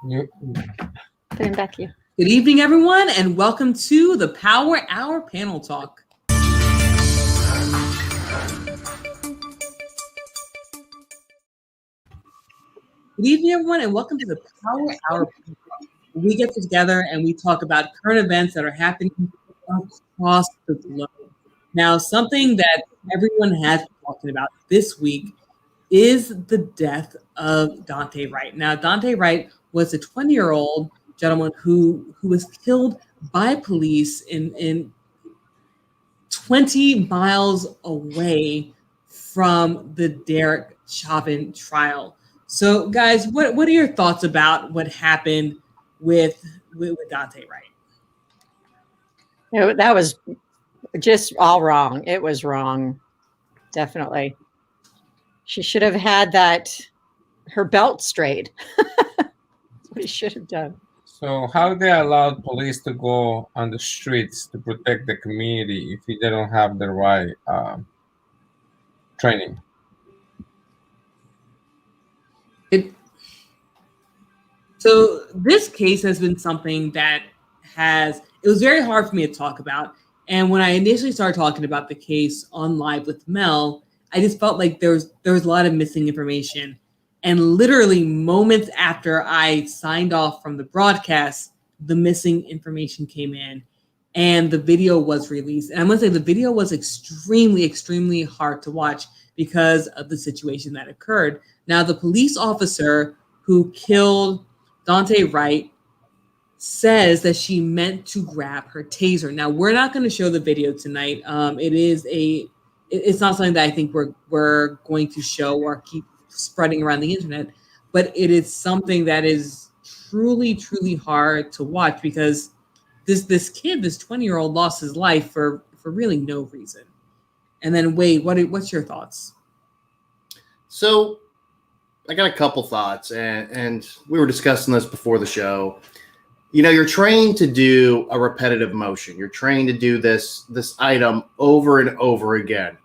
Yep. Put him back here. Good evening, everyone, and welcome to the Power Hour Panel Talk. Good evening, everyone, and welcome to the Power Hour. We get together and we talk about current events that are happening across the globe. Now, something that everyone has been talking about this week is the death of Dante Wright. Now, Dante Wright was a 20-year-old gentleman who was killed by police in 20 miles away from the Derek Chauvin trial. So, guys, what are your thoughts about what happened with Dante Wright? That was just all wrong. It was wrong. Definitely. She should have had her belt straight. That's what he should have done. So how they allowed police to go on the streets to protect the community if they don't have the right training? So this case has been something that it was very hard for me to talk about. And when I initially started talking about the case on Live with Mel, I just felt like there was a lot of missing information. And literally moments after I signed off from the broadcast, the missing information came in and the video was released. And I'm going to say the video was extremely, extremely hard to watch because of the situation that occurred. Now, the police officer who killed Dante Wright says that she meant to grab her taser. Now, we're not going to show the video tonight. It's not something that I think we're going to show or keep spreading around the internet, but it is something that is truly, truly hard to watch because this kid, this 20-year-old, lost his life for really no reason. And then, Wade, what's your thoughts? So, I got a couple thoughts, and we were discussing this before the show. You know, you're trained to do a repetitive motion. You're trained to do this item over and over again.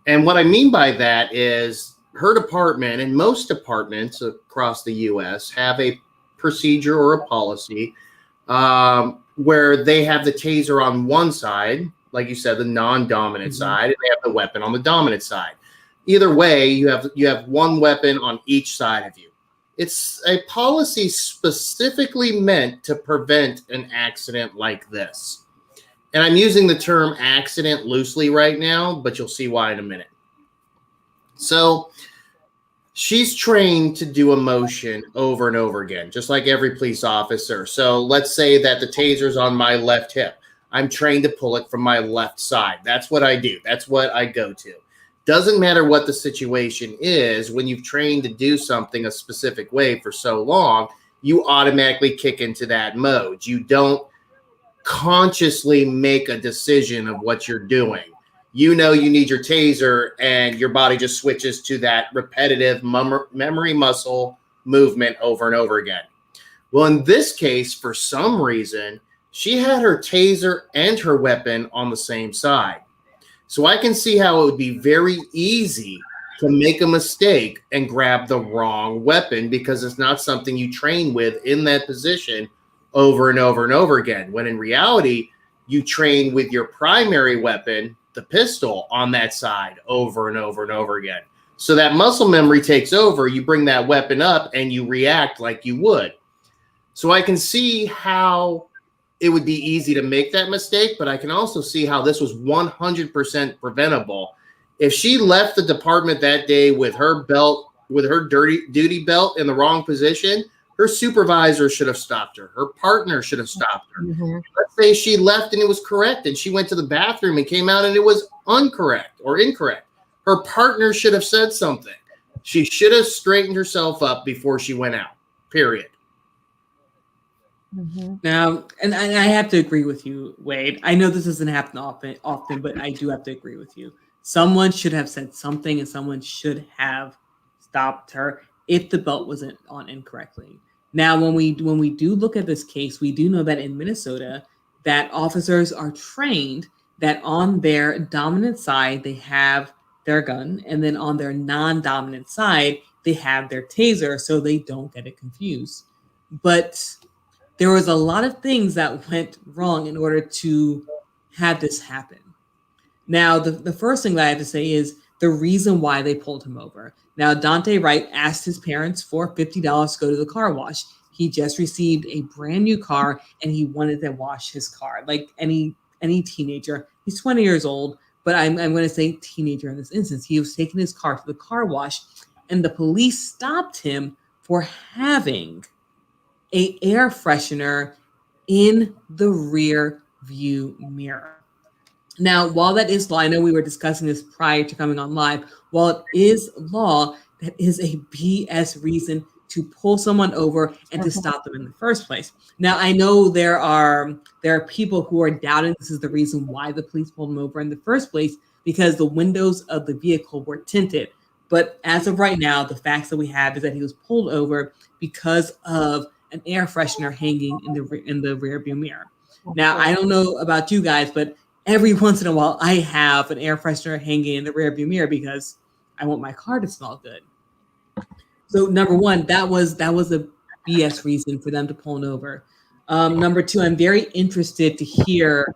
And what I mean by that is her department and most departments across the U.S. have a procedure or a policy where they have the taser on one side, like you said, the non-dominant side, and they have the weapon on the dominant side. Either way, you have one weapon on each side of you. It's a policy specifically meant to prevent an accident like this. And I'm using the term accident loosely right now, but you'll see why in a minute. So she's trained to do a motion over and over again, just like every police officer. So let's say that the taser's on my left hip. I'm trained to pull it from my left side. That's what I do. That's what I go to. Doesn't matter what the situation is, when you've trained to do something a specific way for so long, you automatically kick into that mode. You don't consciously make a decision of what you're doing. You know you need your taser, and your body just switches to that repetitive memory muscle movement over and over again. Well, in this case, for some reason, she had her taser and her weapon on the same side. So I can see how it would be very easy to make a mistake and grab the wrong weapon because it's not something you train with in that position over and over and over again. When in reality, you train with your primary weapon, the pistol, on that side over and over and over again. So that muscle memory takes over. You bring that weapon up and you react like you would. So I can see how it would be easy to make that mistake, but I can also see how this was 100% preventable. If she left the department that day with her belt, with her duty belt in the wrong position, her supervisor should have stopped her. Her partner should have stopped her. Mm-hmm. Let's say she left and it was correct, and she went to the bathroom and came out and it was incorrect. Her partner should have said something. She should have straightened herself up before she went out, period. Mm-hmm. Now, and I have to agree with you, Wade. I know this doesn't happen often, but I do have to agree with you. Someone should have said something, and someone should have stopped her if the belt wasn't on incorrectly. Now, when we do look at this case, we do know that in Minnesota, that officers are trained that on their dominant side, they have their gun, and then on their non-dominant side, they have their taser, so they don't get it confused. but there was a lot of things that went wrong in order to have this happen. Now, the first thing that I have to say is the reason why they pulled him over. Now, Dante Wright asked his parents for $50 to go to the car wash. He just received a brand new car and he wanted to wash his car like any teenager. He's 20 years old, but I'm going to say teenager in this instance. He was taking his car to the car wash and the police stopped him for having a air freshener in the rear view mirror. Now, while that is law, I know we were discussing this prior to coming on live. While it is law, that is a BS reason to pull someone over and to stop them in the first place. Now, I know there are people who are doubting this is the reason why the police pulled him over in the first place, because the windows of the vehicle were tinted. But as of right now, the facts that we have is that he was pulled over because of an air freshener hanging in the rear view mirror. Now, I don't know about you guys, but every once in a while, I have an air freshener hanging in the rearview mirror because I want my car to smell good. So number one, that was a BS reason for them to pull him over. Number two, I'm very interested to hear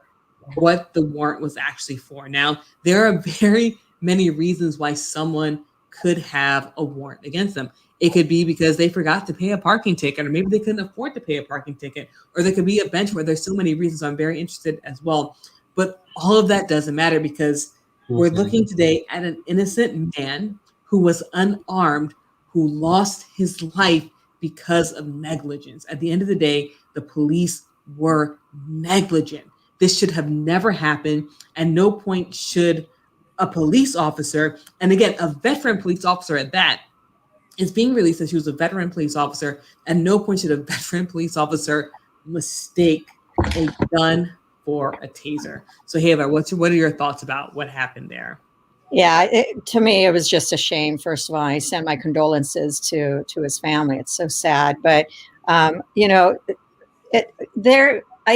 what the warrant was actually for. Now, there are very many reasons why someone could have a warrant against them. It could be because they forgot to pay a parking ticket, or maybe they couldn't afford to pay a parking ticket, or there could be a bench where there's so many reasons. I'm very interested as well. But all of that doesn't matter because we're looking today at an innocent man who was unarmed, who lost his life because of negligence. At the end of the day, the police were negligent. This should have never happened. At no point should a police officer, and again, a veteran police officer at that, is being released that she was a veteran police officer. At no point should a veteran police officer mistake a gun for a taser. So, Sohaila, what are your thoughts about what happened there? Yeah, to me, it was just a shame. First of all, I send my condolences to his family. It's so sad, but I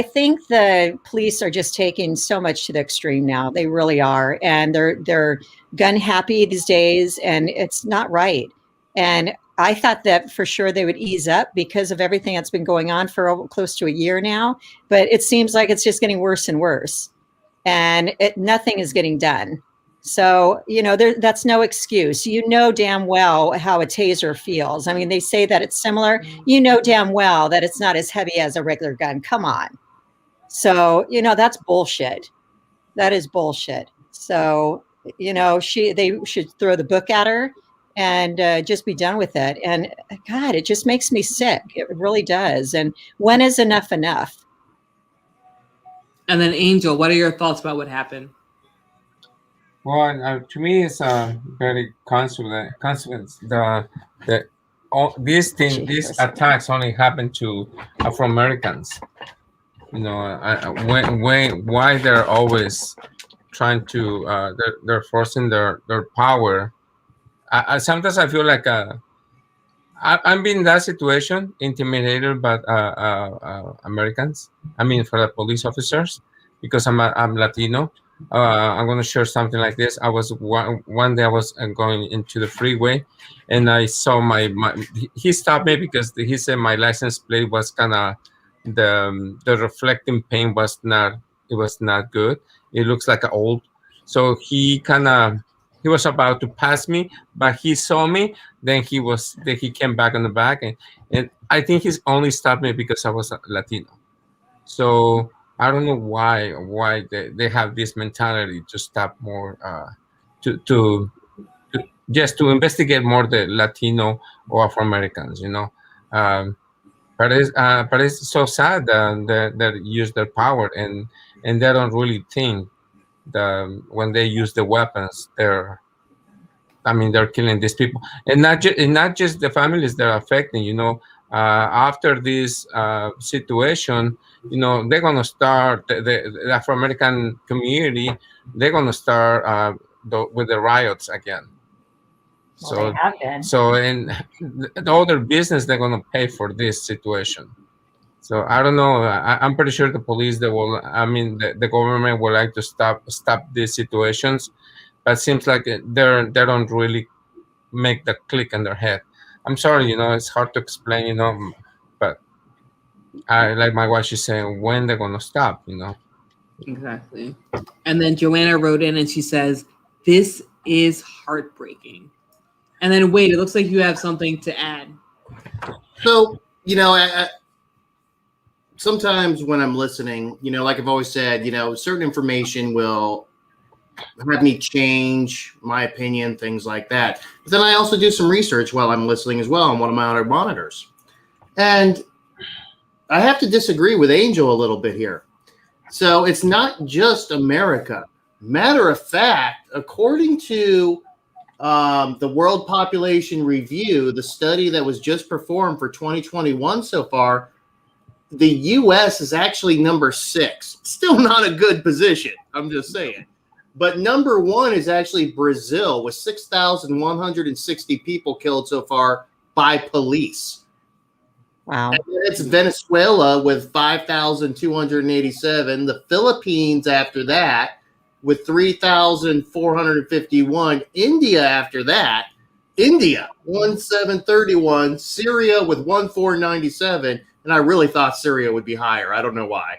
think the police are just taking so much to the extreme now. They really are, and they're gun happy these days, and it's not right. And I thought that for sure they would ease up because of everything that's been going on for close to a year now. But it seems like it's just getting worse and worse, and nothing is getting done. So, that's no excuse. You know damn well how a taser feels. I mean, they say that it's similar. You know damn well that it's not as heavy as a regular gun. Come on. So, that's bullshit. That is bullshit. So, they should throw the book at her and just be done with it. And God, it just makes me sick. It really does. And when is enough enough? And then Angel, what are your thoughts about what happened? Well, to me, it's very consequence. These attacks only happen to Afro Americans. Why they're always trying to they're forcing their power. Sometimes I feel like I'm in that situation, intimidated by Americans. I mean, for the police officers, because I'm Latino. I'm going to share something like this. I was one day I was going into the freeway, and I saw he stopped me because he said my license plate was kind of the reflecting paint was not good. It looks like old. So he was about to pass me, but he saw me. Then he came back on the back, and I think he's only stopped me because I was Latino. So I don't know why they have this mentality to stop more, to just to investigate more the Latino or Afro Americans, but it's so sad that they use their power and they don't really think when they use the weapons, they're killing these people, and not just the families they're affecting. After this situation, they're gonna start the Afro American community. They're gonna start with the riots again. Well, they have been. So in all their business, they're gonna pay for this situation. So I don't know. I'm pretty sure the police, the government would like to stop these situations, but it seems like they don't really make the click in their head. I'm sorry, it's hard to explain, but I like my wife. She's saying when they're gonna stop. Exactly. And then Joanna wrote in and she says, "This is heartbreaking." And then wait, it looks like you have something to add. So, sometimes when I'm listening, like I've always said, certain information will have me change my opinion, things like that. But then I also do some research while I'm listening as well on one of my other monitors. And I have to disagree with Angel a little bit here. So it's not just America. Matter of fact, according to the World Population Review, the study that was just performed for 2021 so far, the U.S. is actually number 6. Still not a good position, I'm just saying. But number 1 is actually Brazil with 6,160 people killed so far by police. Wow. And then it's Venezuela with 5,287. The Philippines after that with 3,451. India after that. India, 1,731. Syria with 1,497. And I really thought Syria would be higher. I don't know why.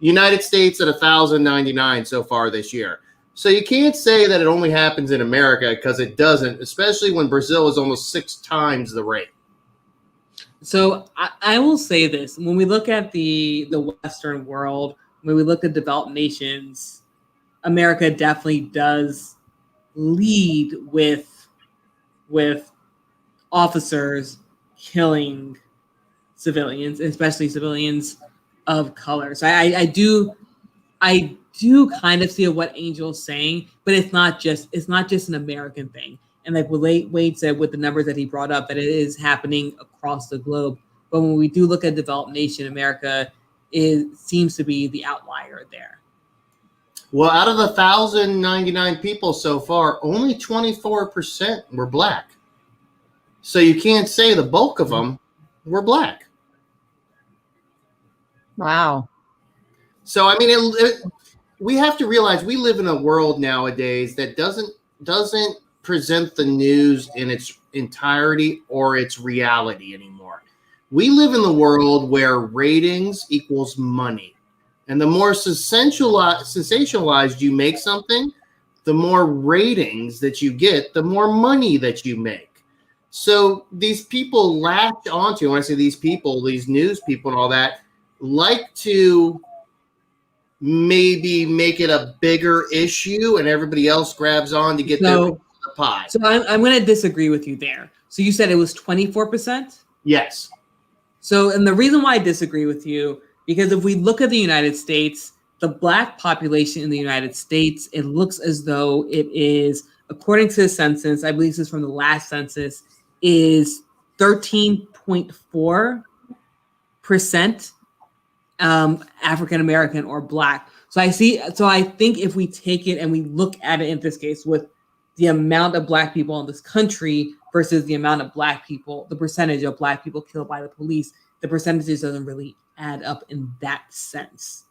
United States at 1,099 so far this year. So you can't say that it only happens in America because it doesn't, especially when Brazil is almost 6 times the rate. So I will say this: when we look at the Western world, when we look at developed nations, America definitely does lead with officers killing civilians, especially civilians of color. So I do kind of see what Angel's saying, but it's not just an American thing. And like Wade said with the numbers that he brought up, that it is happening across the globe. But when we do look at developed nation, America seems to be the outlier there. Well, out of the 1,099 people so far, only 24% were black. So you can't say the bulk of them were black. Wow. So, I mean, we have to realize we live in a world nowadays that doesn't present the news in its entirety or its reality anymore. We live in the world where ratings equals money. And the more sensationalized you make something, the more ratings that you get, the more money that you make. So these people latch onto, when I say these people, these news people and all that, like to maybe make it a bigger issue and everybody else grabs on to get their piece of the pie. So I'm going to disagree with you there. So you said it was 24%? Yes. So, and the reason why I disagree with you, because if we look at the United States, the black population in the United States, it looks as though it is, according to the census, I believe this is from the last census, is 13.4% African American or black. So I think if we take it and we look at it in this case with the amount of black people in this country versus the amount of black people, the percentage of black people killed by the police, the percentages doesn't really add up in that sense.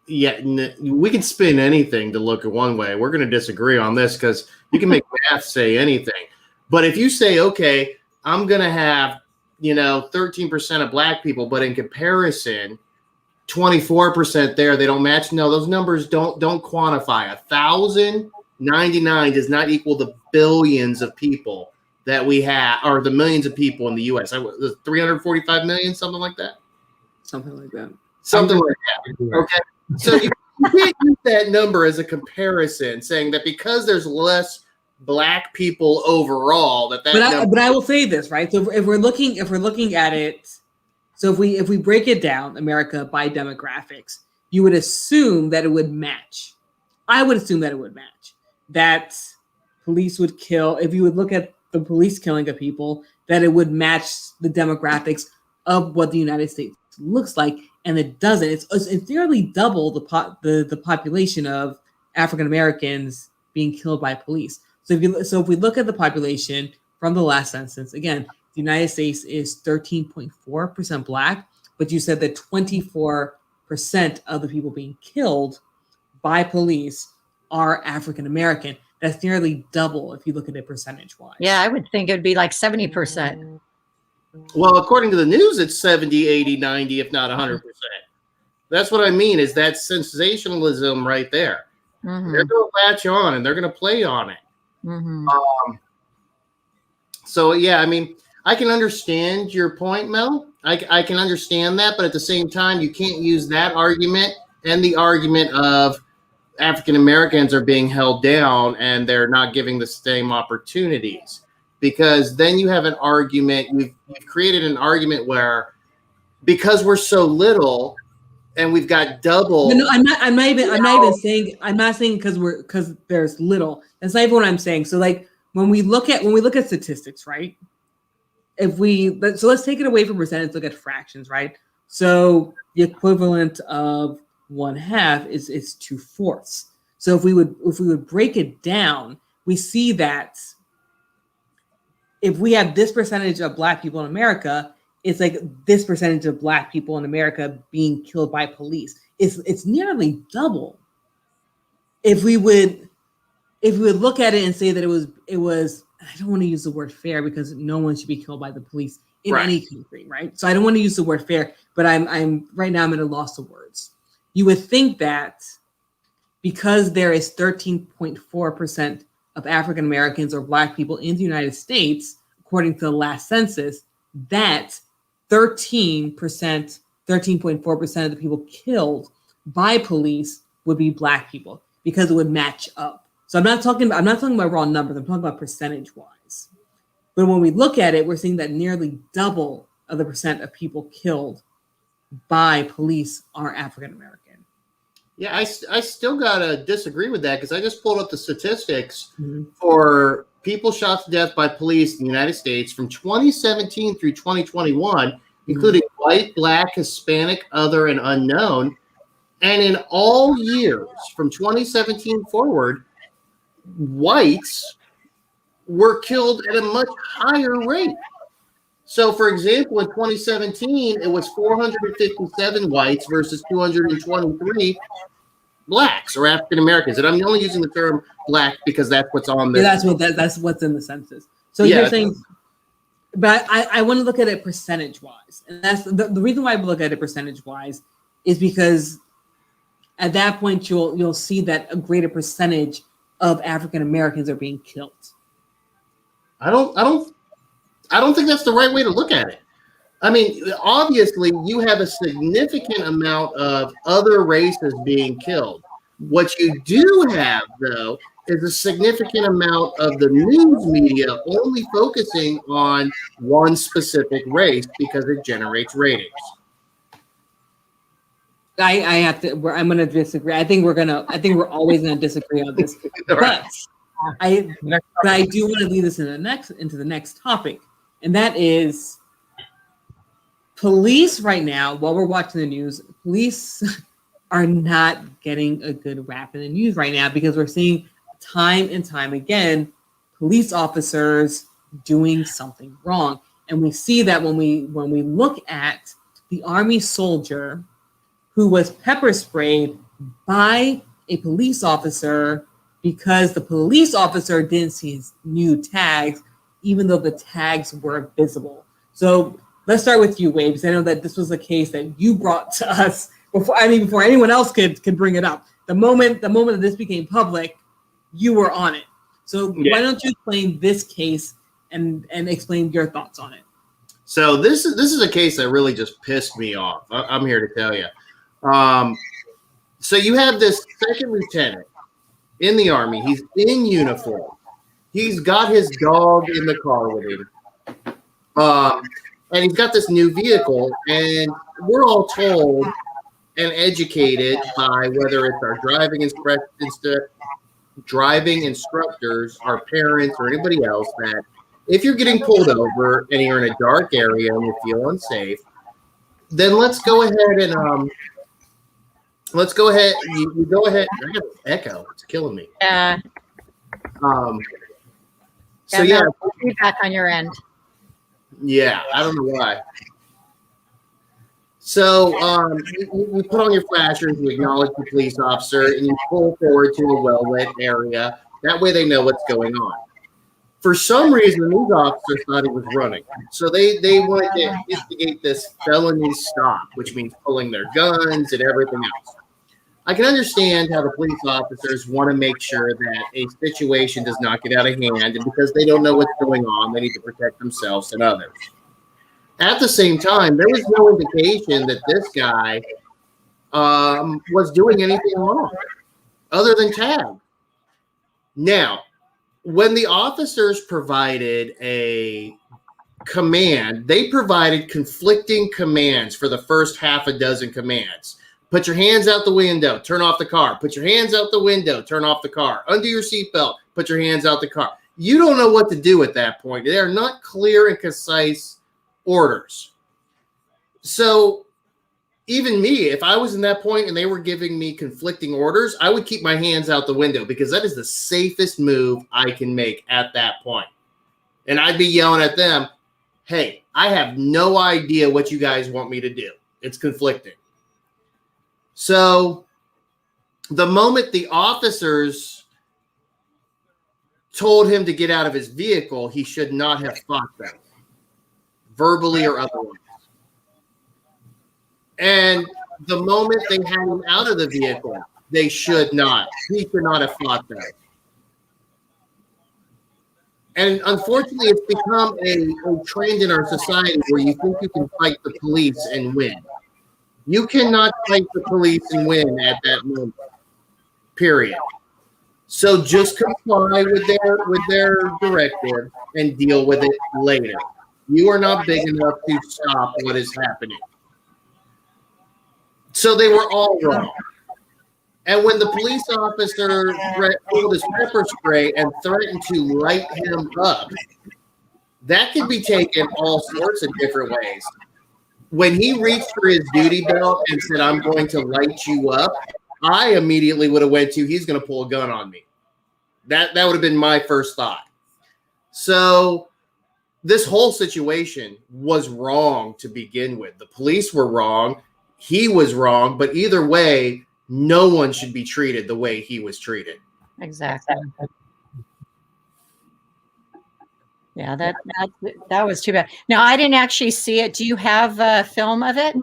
Yeah, we can spin anything to look at one way. We're going to disagree on this because you can make math say anything. But if you say, okay, I'm going to have 13% of black people, but in comparison, 24% there, they don't match. No, those numbers don't quantify. 1,099 does not equal the billions of people that we have, or the millions of people in the U.S. 345 million, something like that. Something like that. Something like that. Okay, so you can't use that number as a comparison, saying that because there's less black people overall, but I will say this, right? So if we're looking at it, so if we break it down, America by demographics, you would assume that it would match. I would assume that it would match. That police would kill, if you would look at the police killing of people, that it would match the demographics of what the United States looks like, and it doesn't. It's nearly double the population of African Americans being killed by police. So if we look at the population from the last census, again, the United States is 13.4% black, but you said that 24% of the people being killed by police are African American. That's nearly double if you look at it percentage-wise. Yeah, I would think it would be like 70%. Well, according to the news, it's 70, 80, 90, if not 100%. That's what I mean, is that sensationalism right there. Mhm. They're going to latch on and they're going to play on it. Mhm. So, yeah, I mean, I can understand your point, Mel. I can understand that, but at the same time, you can't use that argument and the argument of African Americans are being held down and they're not giving the same opportunities, because then you have an argument. You've created an argument where because we're so little and we've got double. No, I'm not even saying. I'm not saying because there's little. That's not even what I'm saying. So like when we look at statistics, right? Let's take it away from percentage. Look at fractions, right? So the equivalent of 1/2 is 2/4. So if we would break it down, we see that if we have this percentage of Black people in America, it's like this percentage of Black people in America being killed by police. It's nearly double. If we would look at it and say that it was I don't want to use the word fair because no one should be killed by the police in any country, right? So I don't want to use the word fair, but I'm right now I'm at a loss of words. You would think that because there is 13.4% of African Americans or Black people in the United States, according to the last census, that 13.4% of the people killed by police would be Black people because it would match up. So I'm not talking about raw numbers. I'm talking about percentage wise. But when we look at it, we're seeing that nearly double of the percent of people killed by police are African American. Yeah, I still gotta disagree with that because I just pulled up the statistics for people shot to death by police in the United States from 2017 through 2021, including white, Black, Hispanic, other, and unknown. And in all years from 2017 forward, whites were killed at a much higher rate. So, for example, in 2017, it was 457 whites versus 223 Blacks or African Americans. And I'm only using the term Black because that's what's on there. Yeah, that's what's in the census. So you're saying, but I want to look at it percentage wise, and that's the reason why I look at it percentage wise is because at that point you'll see that a greater percentage of African Americans are being killed. I don't think that's the right way to look at it. I mean, obviously, you have a significant amount of other races being killed. What you do have, though, is a significant amount of the news media only focusing on one specific race because it generates ratings. I'm going to disagree. I think we're always going to disagree on this. But I do want to lead this into the next topic, and that is police right now. While we're watching the news, police are not getting a good rap in the news right now because we're seeing time and time again police officers doing something wrong, and we see that when we look at the Army soldier who was pepper sprayed by a police officer because the police officer didn't see his new tags, even though the tags were visible. So let's start with you, Wade, because I know that this was a case that you brought to us before anyone else could bring it up. The moment that this became public, you were on it. So why don't you explain this case and explain your thoughts on it? So this is a case that really just pissed me off. I'm here to tell you. So you have this second lieutenant in the Army. He's in uniform. He's got his dog in the car with him. And he's got this new vehicle. And we're all told and educated by whether it's our driving instructors, our parents, or anybody else that if you're getting pulled over and you're in a dark area and you feel unsafe, then let's go ahead and you go ahead. I got this echo. It's killing me. Yeah. So yeah, feedback on your end. Yeah, I don't know why. So you put on your flashers, you acknowledge the police officer, and you pull forward to a well-lit area. That way they know what's going on. For some reason, these officers thought he was running. So they wanted to instigate this felony stop, which means pulling their guns and everything else. I can understand how the police officers want to make sure that a situation does not get out of hand, and because they don't know what's going on, they need to protect themselves and others. At the same time, there was no indication that this guy was doing anything wrong other than tag. Now, when the officers provided a command, they provided conflicting commands for the first half a dozen commands. Put your hands out the window, turn off the car. Put your hands out the window, turn off the car. Undo your seatbelt, put your hands out the car. You don't know what to do at that point. They are not clear and concise orders. So even me, if I was in that point and they were giving me conflicting orders, I would keep my hands out the window because that is the safest move I can make at that point. And I'd be yelling at them, hey, I have no idea what you guys want me to do. It's conflicting. So the moment the officers told him to get out of his vehicle, he should not have fought them, verbally or otherwise. And the moment they had him out of the vehicle, he should not have fought them. And unfortunately, it's become a trend in our society where you think you can fight the police and win. You cannot fight the police and win at that moment, period. So just comply with their directive and deal with it later. You are not big enough to stop what is happening. So they were all wrong. And when the police officer pulled his pepper spray and threatened to light him up, that could be taken all sorts of different ways. When he reached for his duty belt and said, I'm going to light you up, I immediately would have went to, he's going to pull a gun on me. That would have been my first thought. So this whole situation was wrong to begin with. The police were wrong. He was wrong. But either way, no one should be treated the way he was treated. Exactly. Yeah, that was too bad. Now, I didn't actually see it. Do you have a film of it?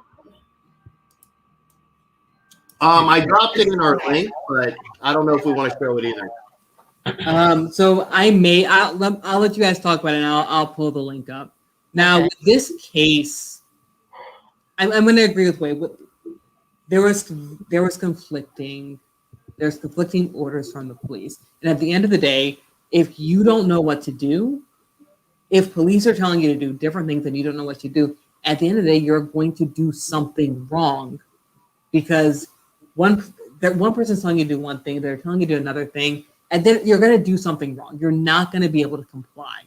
I dropped it in our link, but I don't know if we want to show it either. So I'll let you guys talk about it, and I'll pull the link up. Now, with this case, I'm going to agree with Wade. There's conflicting orders from the police, and at the end of the day, if you don't know what to do, if police are telling you to do different things and you don't know what to do, at the end of the day, you're going to do something wrong, because one person's telling you to do one thing, they're telling you to do another thing, and then you're going to do something wrong. You're not going to be able to comply.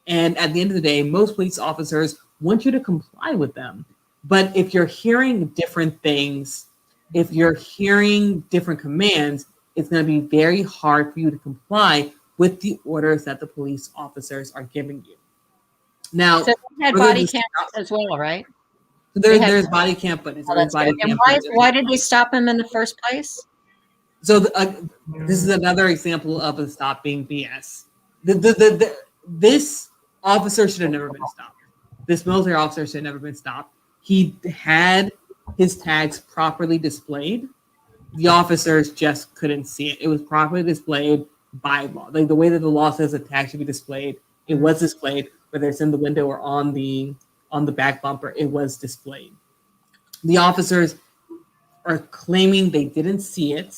And at the end of the day, most police officers want you to comply with them. But if you're hearing different things, if you're hearing different commands, it's going to be very hard for you to comply with the orders that the police officers are giving you. Now, so they had body cams as well, right? There's body cam footage. And why did they stop him in the first place? So this is another example of a stop being BS. This officer should have never been stopped. This military officer should have never been stopped. He had his tags properly displayed. The officers just couldn't see it. It was properly displayed by law. Like the way that the law says a tag should be displayed, it was displayed, whether it's in the window or on the back bumper, it was displayed. The officers are claiming they didn't see it,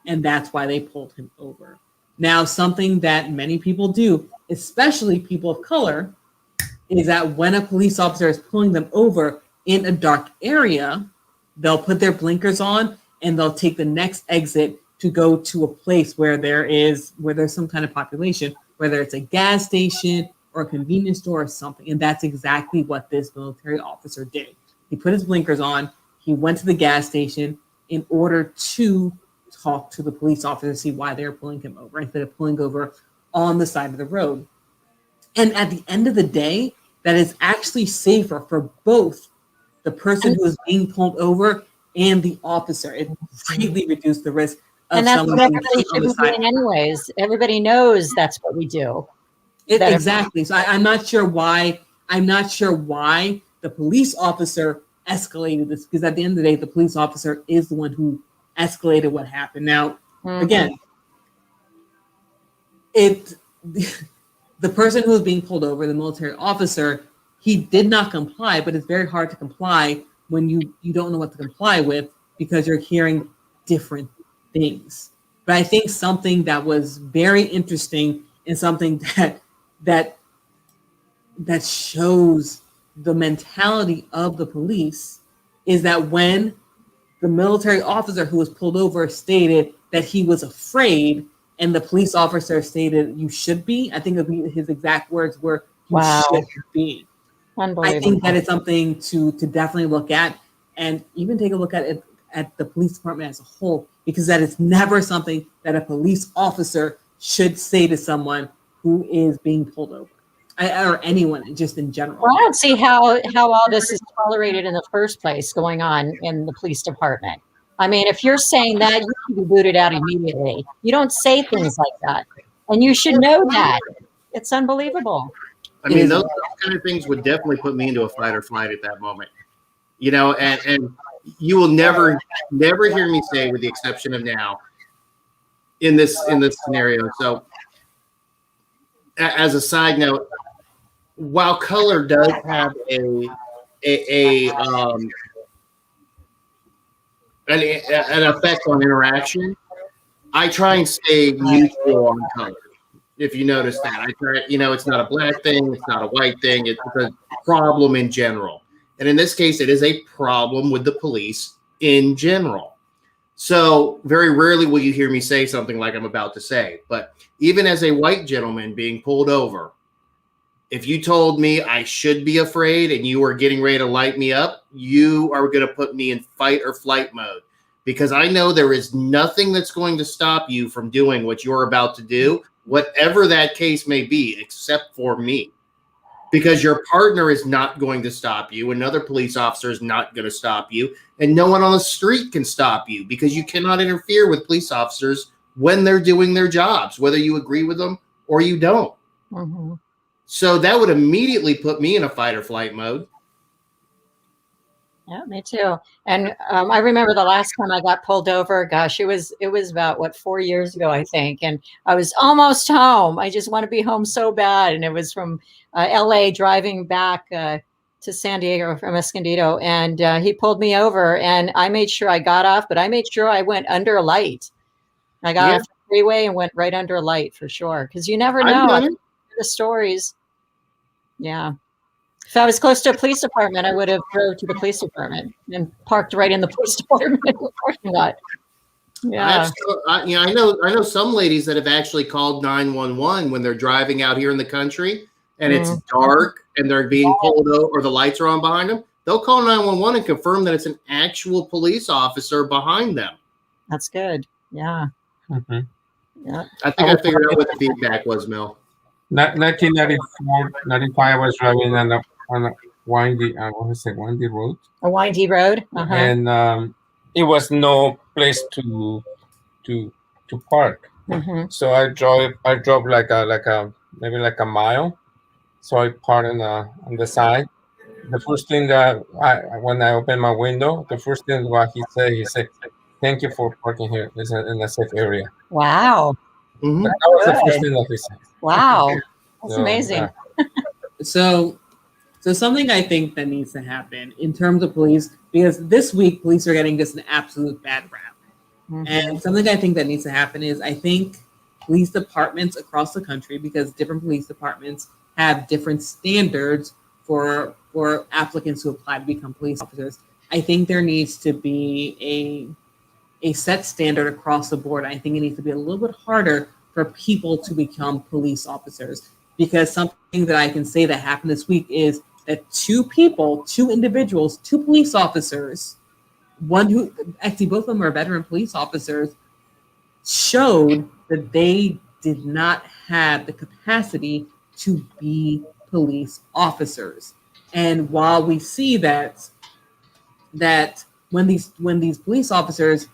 and that's why they pulled him over. Now, something that many people do, especially people of color, is that when a police officer is pulling them over in a dark area, they'll put their blinkers on and they'll take the next exit to go to a place where there's some kind of population, whether it's a gas station or a convenience store or something. And that's exactly what this military officer did. He put his blinkers on. He went to the gas station in order to talk to the police officer to see why they were pulling him over instead of pulling over on the side of the road. And at the end of the day, that is actually safer for both the person who is being pulled over and the officer. It greatly reduced the risk of and that's someone what being everybody put on should the be side. doing anyways. Everybody knows that's what we do. Exactly. So I'm not sure why. I'm not sure why the police officer escalated this, because at the end of the day, the police officer is the one who escalated what happened. Now, again, it the person who was being pulled over, the military officer, he did not comply. But it's very hard to comply when you don't know what to comply with, because you're hearing different things. But I think something that was very interesting, and something that shows the mentality of the police, is that when the military officer who was pulled over stated that he was afraid, and the police officer stated, "You should be." I think his exact words were, "You should be." I think that is something to definitely look at, and even take a look at it at the police department as a whole, because that is never something that a police officer should say to someone who is being pulled over, or anyone just in general. Well, I don't see how all this is tolerated in the first place going on in the police department. I mean, if you're saying that, you should be booted out immediately. You don't say things like that, and you should know that. It's unbelievable. I mean, those kind of things would definitely put me into a fight or flight at that moment. And you will never hear me say, with the exception of now, in this scenario. So, as a side note, while color does have an effect on interaction, I try and stay neutral on color. If you notice that, I try, it's not a black thing, it's not a white thing, it's a problem in general. And in this case, it is a problem with the police in general. So very rarely will you hear me say something like I'm about to say. But even as a white gentleman being pulled over, if you told me I should be afraid and you were getting ready to light me up, you are going to put me in fight or flight mode, because I know there is nothing that's going to stop you from doing what you're about to do, whatever that case may be, except for me. Because your partner is not going to stop you, another police officer is not going to stop you, and no one on the street can stop you, because you cannot interfere with police officers when they're doing their jobs, whether you agree with them or you don't. Mm-hmm. So that would immediately put me in a fight or flight mode. Yeah, me too. And I remember the last time I got pulled over. Gosh, it was about 4 years ago, I think, and I was almost home. I just want to be home so bad, and it was from L.A. driving back to San Diego from Escondido, and he pulled me over, and I made sure I got off, but I made sure I went under a light. I got off the freeway and went right under a light for sure, because you never know. The stories. Yeah. If I was close to a police department, I would have drove to the police department and parked right in the police department parking lot. Yeah. I know some ladies that have actually called 911 when they're driving out here in the country and it's dark and they're being pulled over, or the lights are on behind them. They'll call 911 and confirm that it's an actual police officer behind them. That's good. Yeah. Mm-hmm. Yeah. I think I figured out what the feedback was, Mel. 1994, 95, I was driving on a windy, windy road. A windy road. Uh-huh. And it was no place to park. Mm-hmm. So I drove maybe like a mile. So I parked on the side. The first thing that when I opened my window, the first thing what he said, "Thank you for parking here. It's in a safe area." Wow. Mm-hmm. That was the first thing that he said. Wow. That's amazing. Yeah. So something I think that needs to happen in terms of police, because this week police are getting just an absolute bad rap. Mm-hmm. And something I think that needs to happen is, I think police departments across the country, because different police departments have different standards for applicants who apply to become police officers. I think there needs to be a set standard across the board. I think it needs to be a little bit harder for people to become police officers, because something that I can say that happened this week is that two individuals, two police officers, one who actually both of them are veteran police officers, showed that they did not have the capacity to be police officers. And while we see that when these police officers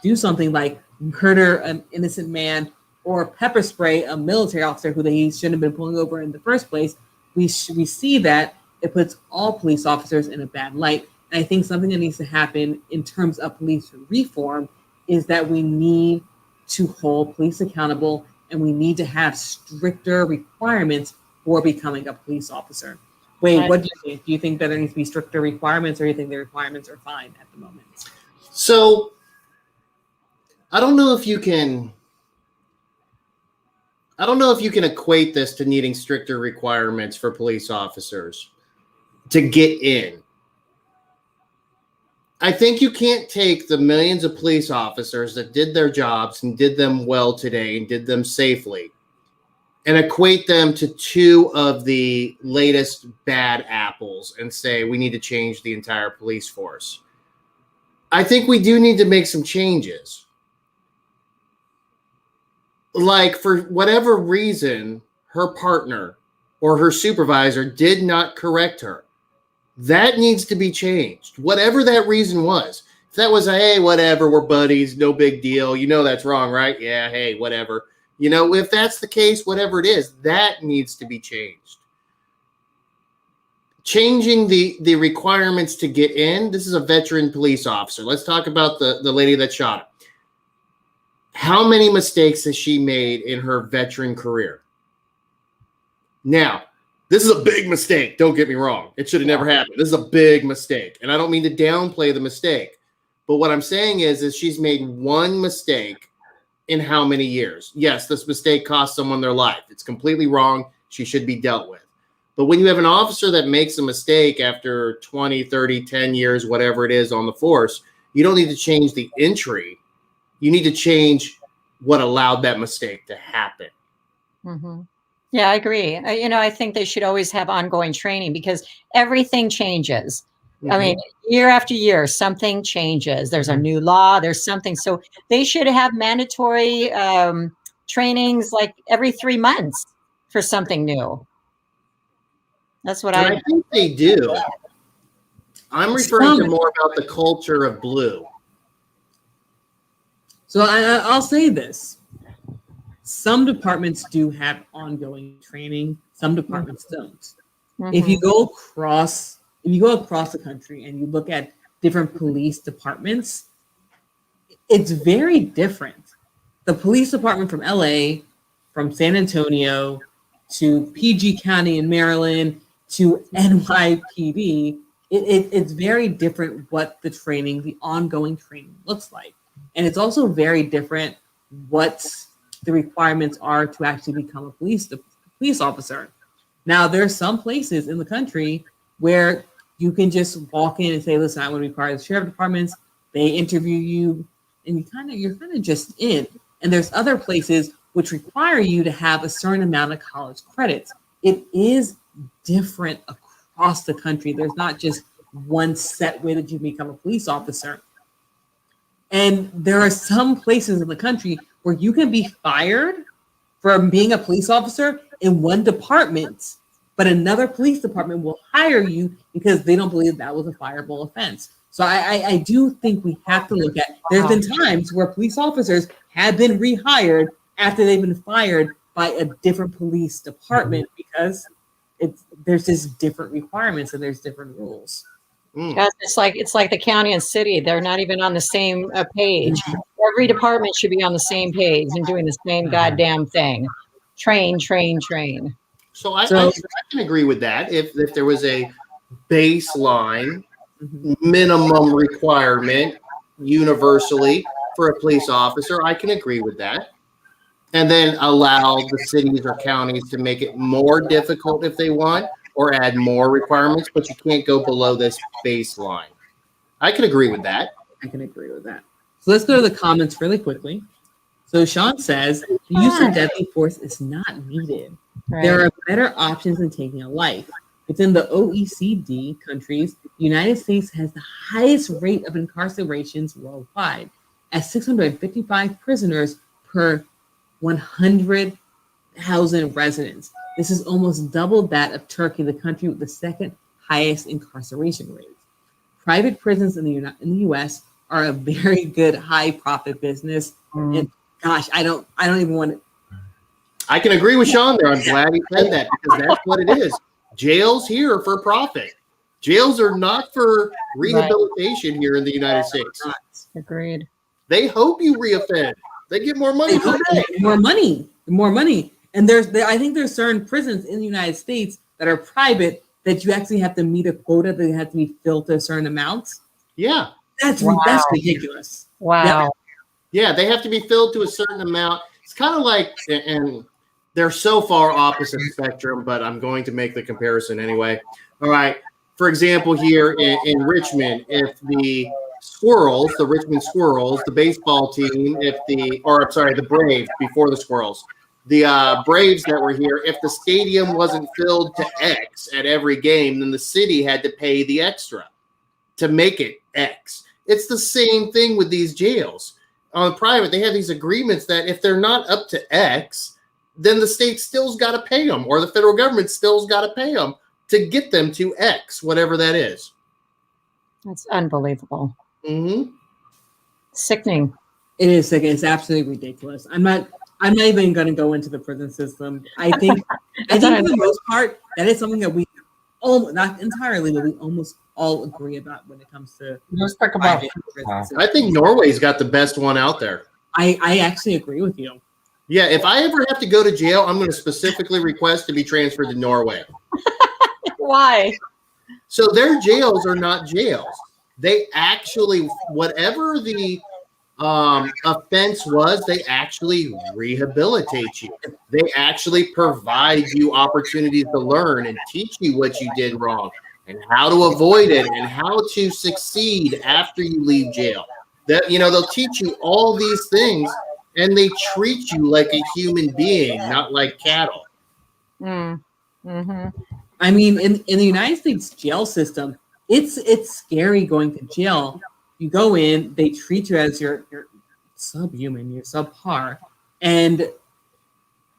do something like murder an innocent man or pepper spray a military officer who they shouldn't have been pulling over in the first place, we see that it puts all police officers in a bad light. And I think something that needs to happen in terms of police reform is that we need to hold police accountable, and we need to have stricter requirements for becoming a police officer. Wait, what do you think? Do you think that there needs to be stricter requirements, or do you think the requirements are fine at the moment? So I don't know if you can equate this to needing stricter requirements for police officers to get in. I think you can't take the millions of police officers that did their jobs and did them well today and did them safely and equate them to two of the latest bad apples and say we need to change the entire police force. I think we do need to make some changes. Like, for whatever reason, her partner or her supervisor did not correct her. That needs to be changed, whatever that reason was. If that was, hey, whatever, we're buddies, no big deal. You know that's wrong, right? Yeah, hey, whatever. You know, if that's the case, whatever it is, that needs to be changed. Changing the requirements to get in. This is a veteran police officer. Let's talk about the lady that shot him. How many mistakes has she made in her veteran career? Now, this is a big mistake. Don't get me wrong. It should have never happened. This is a big mistake. And I don't mean to downplay the mistake. But what I'm saying is she's made one mistake in how many years? Yes, this mistake cost someone their life. It's completely wrong. She should be dealt with. But when you have an officer that makes a mistake after 20, 30, 10 years, whatever it is on the force, you don't need to change the entry. You need to change what allowed that mistake to happen. Mm-hmm. Yeah, I agree. I think they should always have ongoing training because everything changes. Mm-hmm. I mean, year after year, something changes. There's a new law, there's something. So they should have mandatory trainings like every 3 months for something new. That's what I think they do. I'm referring to more about the culture of blue. So I'll say this. Some departments do have ongoing training. Some departments don't. Mm-hmm. If you go across the country and you look at different police departments, it's very different. The police department from LA, from San Antonio to PG County in Maryland to NYPD, it's very different what the ongoing training looks like. And it's also very different what the requirements are to actually become a police officer. Now, there are some places in the country where you can just walk in and say, listen, I want to be part of the sheriff departments. They interview you and you're kind of just in. And there's other places which require you to have a certain amount of college credits. It is different across the country. There's not just one set way that you become a police officer. And there are some places in the country where you can be fired for being a police officer in one department, but another police department will hire you because they don't believe that was a fireable offense. So I do think we have to look at, there's been times where police officers have been rehired after they've been fired by a different police department because there's just different requirements and there's different rules. Guys, it's like the county and city. They're not even on the same page. Every department should be on the same page and doing the same goddamn thing. Train. So I can agree with that. If there was a baseline minimum requirement universally for a police officer, I can agree with that. And then allow the cities or counties to make it more difficult if they want, or add more requirements, but you can't go below this baseline. I can agree with that. So let's go to the comments really quickly. So Sean says, the use of deadly force is not needed. Right. There are better options than taking a life. Within the OECD countries, the United States has the highest rate of incarcerations worldwide, at 655 prisoners per 100,000 residents. This is almost double that of Turkey, the country with the second highest incarceration rate. Private prisons in the U.S. are a very good high profit business. And gosh, I don't even want to. I can agree with Sean there. I'm glad he said that because that's what it is. Jails here are for profit. Jails are not for rehabilitation here in the United States. Agreed. They hope you reoffend. They get more money per day. More money. And I think there's certain prisons in the United States that are private that you actually have to meet a quota that have to be filled to a certain amount. Yeah. That's ridiculous. Wow. Yeah, they have to be filled to a certain amount. It's kind of like, and they're so far opposite spectrum, but I'm going to make the comparison anyway. All right. For example, here in Richmond, if the Squirrels, the Richmond Squirrels, the baseball team, the Braves before the Squirrels, the Braves that were here, if the stadium wasn't filled to X at every game, then the city had to pay the extra to make it X. It's the same thing with these jails. On private, they have these agreements that if they're not up to X, then the state still's got to pay them, or the federal government still's got to pay them to get them to X, whatever that is. That's unbelievable. Mm-hmm. Sickening. It is sickening. It's absolutely ridiculous. I'm not even going to go into the prison system. I think for the most part, that is something that we almost, not entirely, but we almost all agree about when it comes to. Let's talk about. I think Norway's got the best one out there. I actually agree with you. Yeah, if I ever have to go to jail, I'm going to specifically request to be transferred to Norway. Why? So their jails are not jails. They actually, whatever the offense was, they actually rehabilitate you. They actually provide you opportunities to learn and teach you what you did wrong and how to avoid it and how to succeed after you leave jail. That, they'll teach you all these things, and they treat you like a human being, not like cattle. Mm-hmm. I mean, in the United States jail system, it's scary going to jail. You go in, they treat you as you're subhuman, you're subpar, and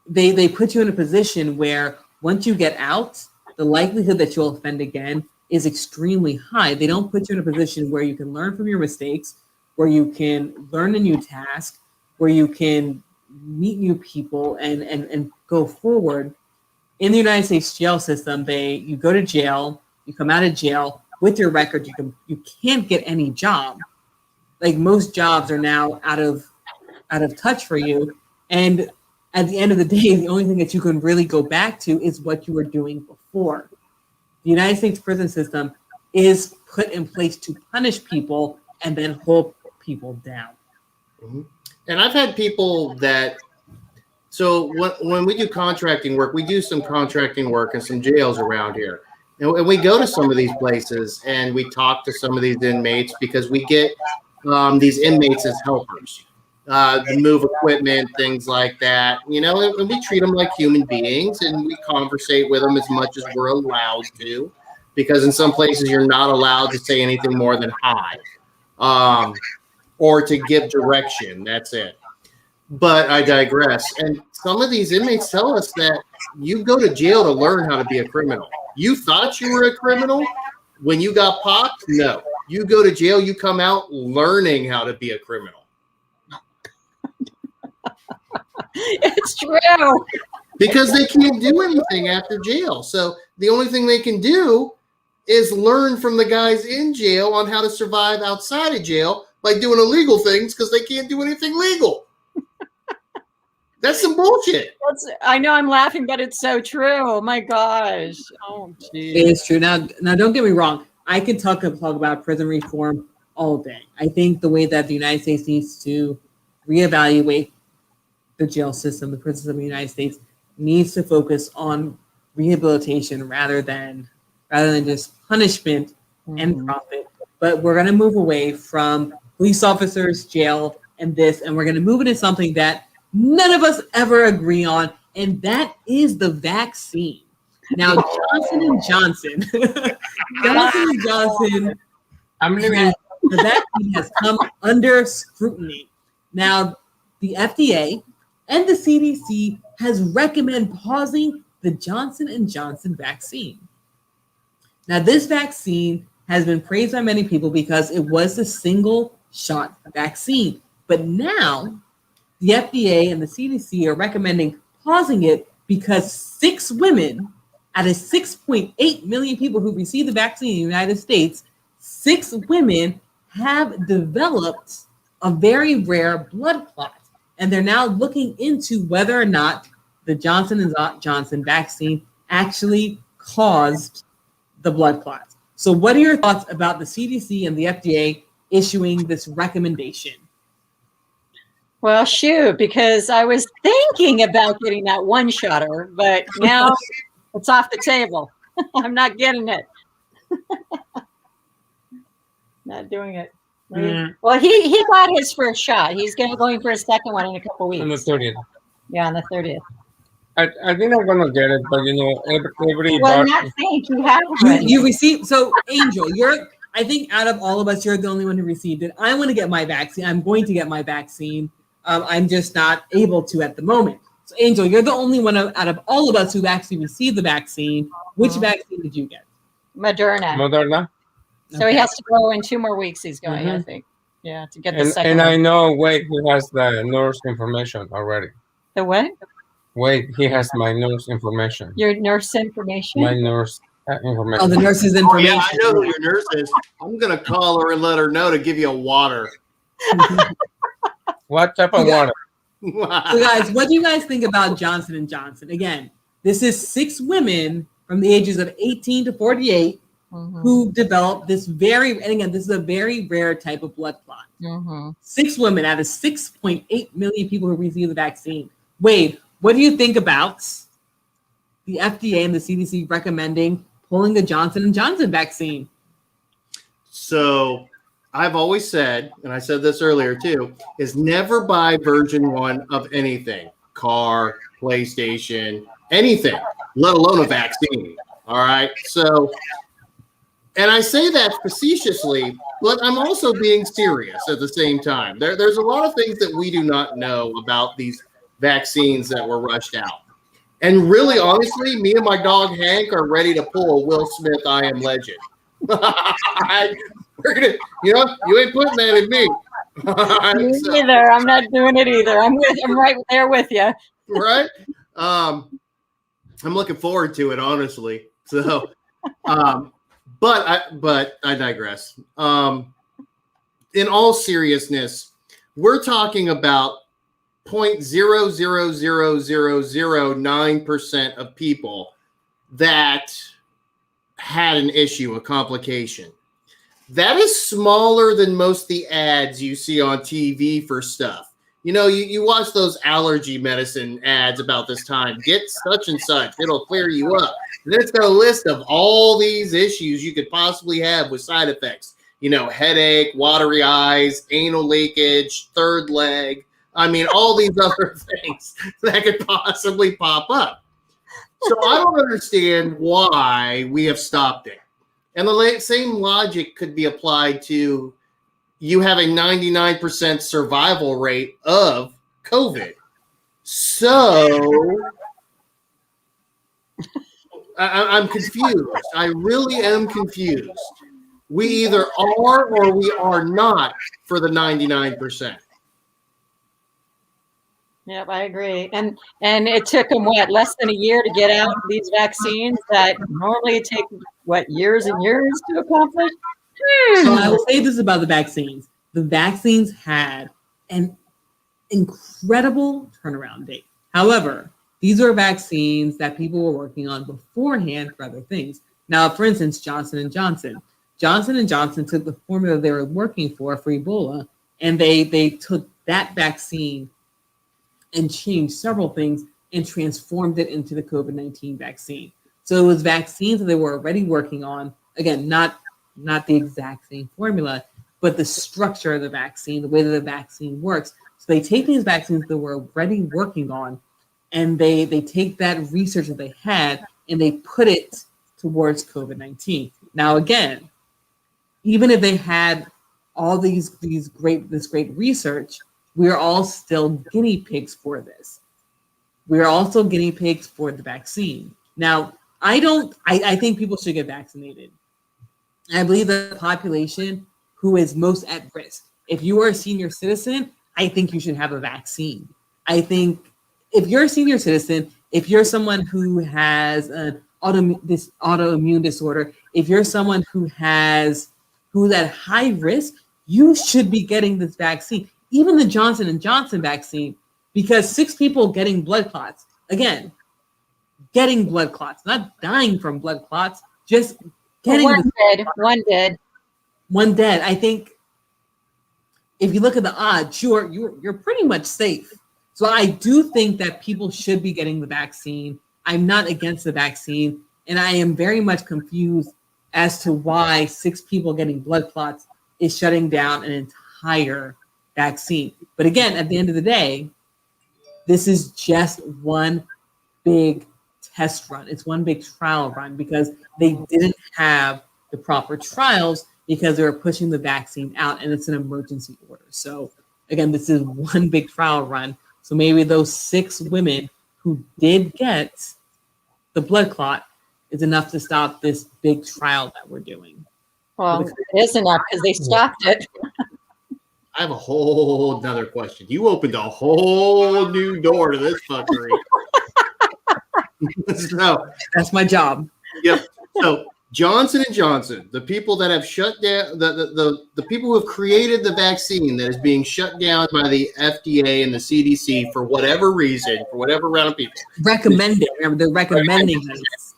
they put you in a position where once you get out, the likelihood that you'll offend again is extremely high. They don't put you in a position where you can learn from your mistakes, where you can learn a new task, where you can meet new people and go forward. In the United States jail system, you go to jail, you come out of jail with your record, you can't get any job. Like most jobs are now out of touch for you. And at the end of the day, the only thing that you can really go back to is what you were doing before. The United States prison system is put in place to punish people and then hold people down. Mm-hmm. And I've had people that, so when we do contracting work, we do some contracting work in some jails around here. And we go to some of these places and we talk to some of these inmates because we get these inmates as helpers, move equipment, things like that, and we treat them like human beings and we conversate with them as much as we're allowed to, because in some places you're not allowed to say anything more than hi. Or to give direction. That's it. But I digress. And some of these inmates tell us that you go to jail to learn how to be a criminal. You thought you were a criminal when you got popped? No. You go to jail, you come out learning how to be a criminal. It's true. Because they can't do anything after jail. So the only thing they can do is learn from the guys in jail on how to survive outside of jail by doing illegal things because they can't do anything legal. That's some bullshit. I know I'm laughing, but it's so true. Oh my gosh. Oh, geez. It is true. Now, don't get me wrong. I could talk about prison reform all day. I think the way that the United States needs to reevaluate the jail system, the prison system of the United States, needs to focus on rehabilitation rather than just punishment and profit. But we're going to move away from police officers, jail, and we're going to move into something that none of us ever agree on, and that is the vaccine. Now, Johnson & Johnson, the vaccine has come under scrutiny. Now, the FDA and the CDC has recommended pausing the Johnson & Johnson vaccine. Now, this vaccine has been praised by many people because it was a single-shot vaccine. But now, the FDA and the CDC are recommending causing it because 6 women out of 6.8 million people who received the vaccine in the United States, 6 women have developed a very rare blood clot. And they're now looking into whether or not the Johnson & Johnson vaccine actually caused the blood clots. So what are your thoughts about the CDC and the FDA issuing this recommendation? Well, shoot, because I was thinking about getting that one shotter, but now it's off the table. I'm not getting it. Not doing it. Well, he got his first shot. He's going for a second one in a couple weeks. On the 30th. Yeah, on the 30th. I think I'm gonna get it, but every Well, not think you have it. You received, so Angel, I think out of all of us, you're the only one who received it. I want to get my vaccine. I'm going to get my vaccine. I'm just not able to at the moment. So Angel, you're the only one out of all of us who actually received the vaccine. Which vaccine did you get? Moderna. So he has to go in 2 more weeks. He's going, I think. Yeah, to get the second and one. I know Wade, he has the nurse information already. The what? Wade, he has my nurse information. Your nurse information? My nurse information. Oh, the nurse's information. Yeah, I know who your nurse is. I'm gonna call her and let her know to give you a water. What type of water? So guys, what do you guys think about Johnson & Johnson? Again, this is 6 women from the ages of 18 to 48 who developed this and again, this is a very rare type of blood clot. 6 women out of 6.8 million people who received the vaccine. Wade, what do you think about the FDA and the CDC recommending pulling the Johnson & Johnson vaccine? So I've always said, and I said this earlier too, is never buy version 1 of anything, car, PlayStation, anything, let alone a vaccine. All right. So, and I say that facetiously, but I'm also being serious at the same time. There's a lot of things that we do not know about these vaccines that were rushed out. And really, honestly, me and my dog Hank are ready to pull a Will Smith I Am Legend. We're gonna, you ain't putting that in me. Me neither. I'm not doing it either. I'm right there with you. Right? I'm looking forward to it, honestly. So, but I digress. In all seriousness, we're talking about 0.00009% of people that had an issue, a complication. That is smaller than most of the ads you see on TV for stuff. You watch those allergy medicine ads about this time. Get such and such. It'll clear you up. And then it's got a list of all these issues you could possibly have with side effects. Headache, watery eyes, anal leakage, third leg. I mean, all these other things that could possibly pop up. So I don't understand why we have stopped it. And the same logic could be applied to you have a 99% survival rate of COVID. So I'm confused. I really am confused. We either are or we are not for the 99%. Yep, I agree. And it took them less than a year to get out these vaccines that normally take years and years to accomplish. So I will say this about the vaccines. The vaccines had an incredible turnaround date. However, these are vaccines that people were working on beforehand for other things. Now, for instance, Johnson & Johnson. Johnson & Johnson took the formula they were working for Ebola, and they took that vaccine and changed several things and transformed it into the COVID-19 vaccine. So it was vaccines that they were already working on. Again, not the exact same formula, but the structure of the vaccine, the way that the vaccine works. So they take these vaccines that we're already working on, and they take that research that they had and they put it towards COVID-19. Now, again, even if they had all this great research, we're all still guinea pigs for this. We're also guinea pigs for the vaccine. Now, I think people should get vaccinated. I believe the population who is most at risk. If you are a senior citizen, I think you should have a vaccine. I think if you're a senior citizen, if you're someone who has an autoimmune disorder, if you're someone who's at high risk, you should be getting this vaccine, even the Johnson and Johnson vaccine, because 6 people getting blood clots, again, getting blood clots, not dying from blood clots, just getting one dead. I think if you look at the odds, you're pretty much safe. So I do think that people should be getting the vaccine. I'm not against the vaccine, and I am very much confused as to why 6 people getting blood clots is shutting down an entire vaccine. But again, at the end of the day, this is just one big test run. It's one big trial run because they didn't have the proper trials because they were pushing the vaccine out, and it's an emergency order. So again, this is one big trial run. So maybe those 6 women who did get the blood clot is enough to stop this big trial that we're doing. Well, it is enough because they stopped it. I have a whole nother question. You opened a whole new door to this fuckery. So that's my job. Yep. So Johnson and Johnson, the people that have shut down, the people who have created the vaccine that is being shut down by the FDA and the CDC for whatever reason, for whatever round of people. Recommending. Remember, they're recommending this.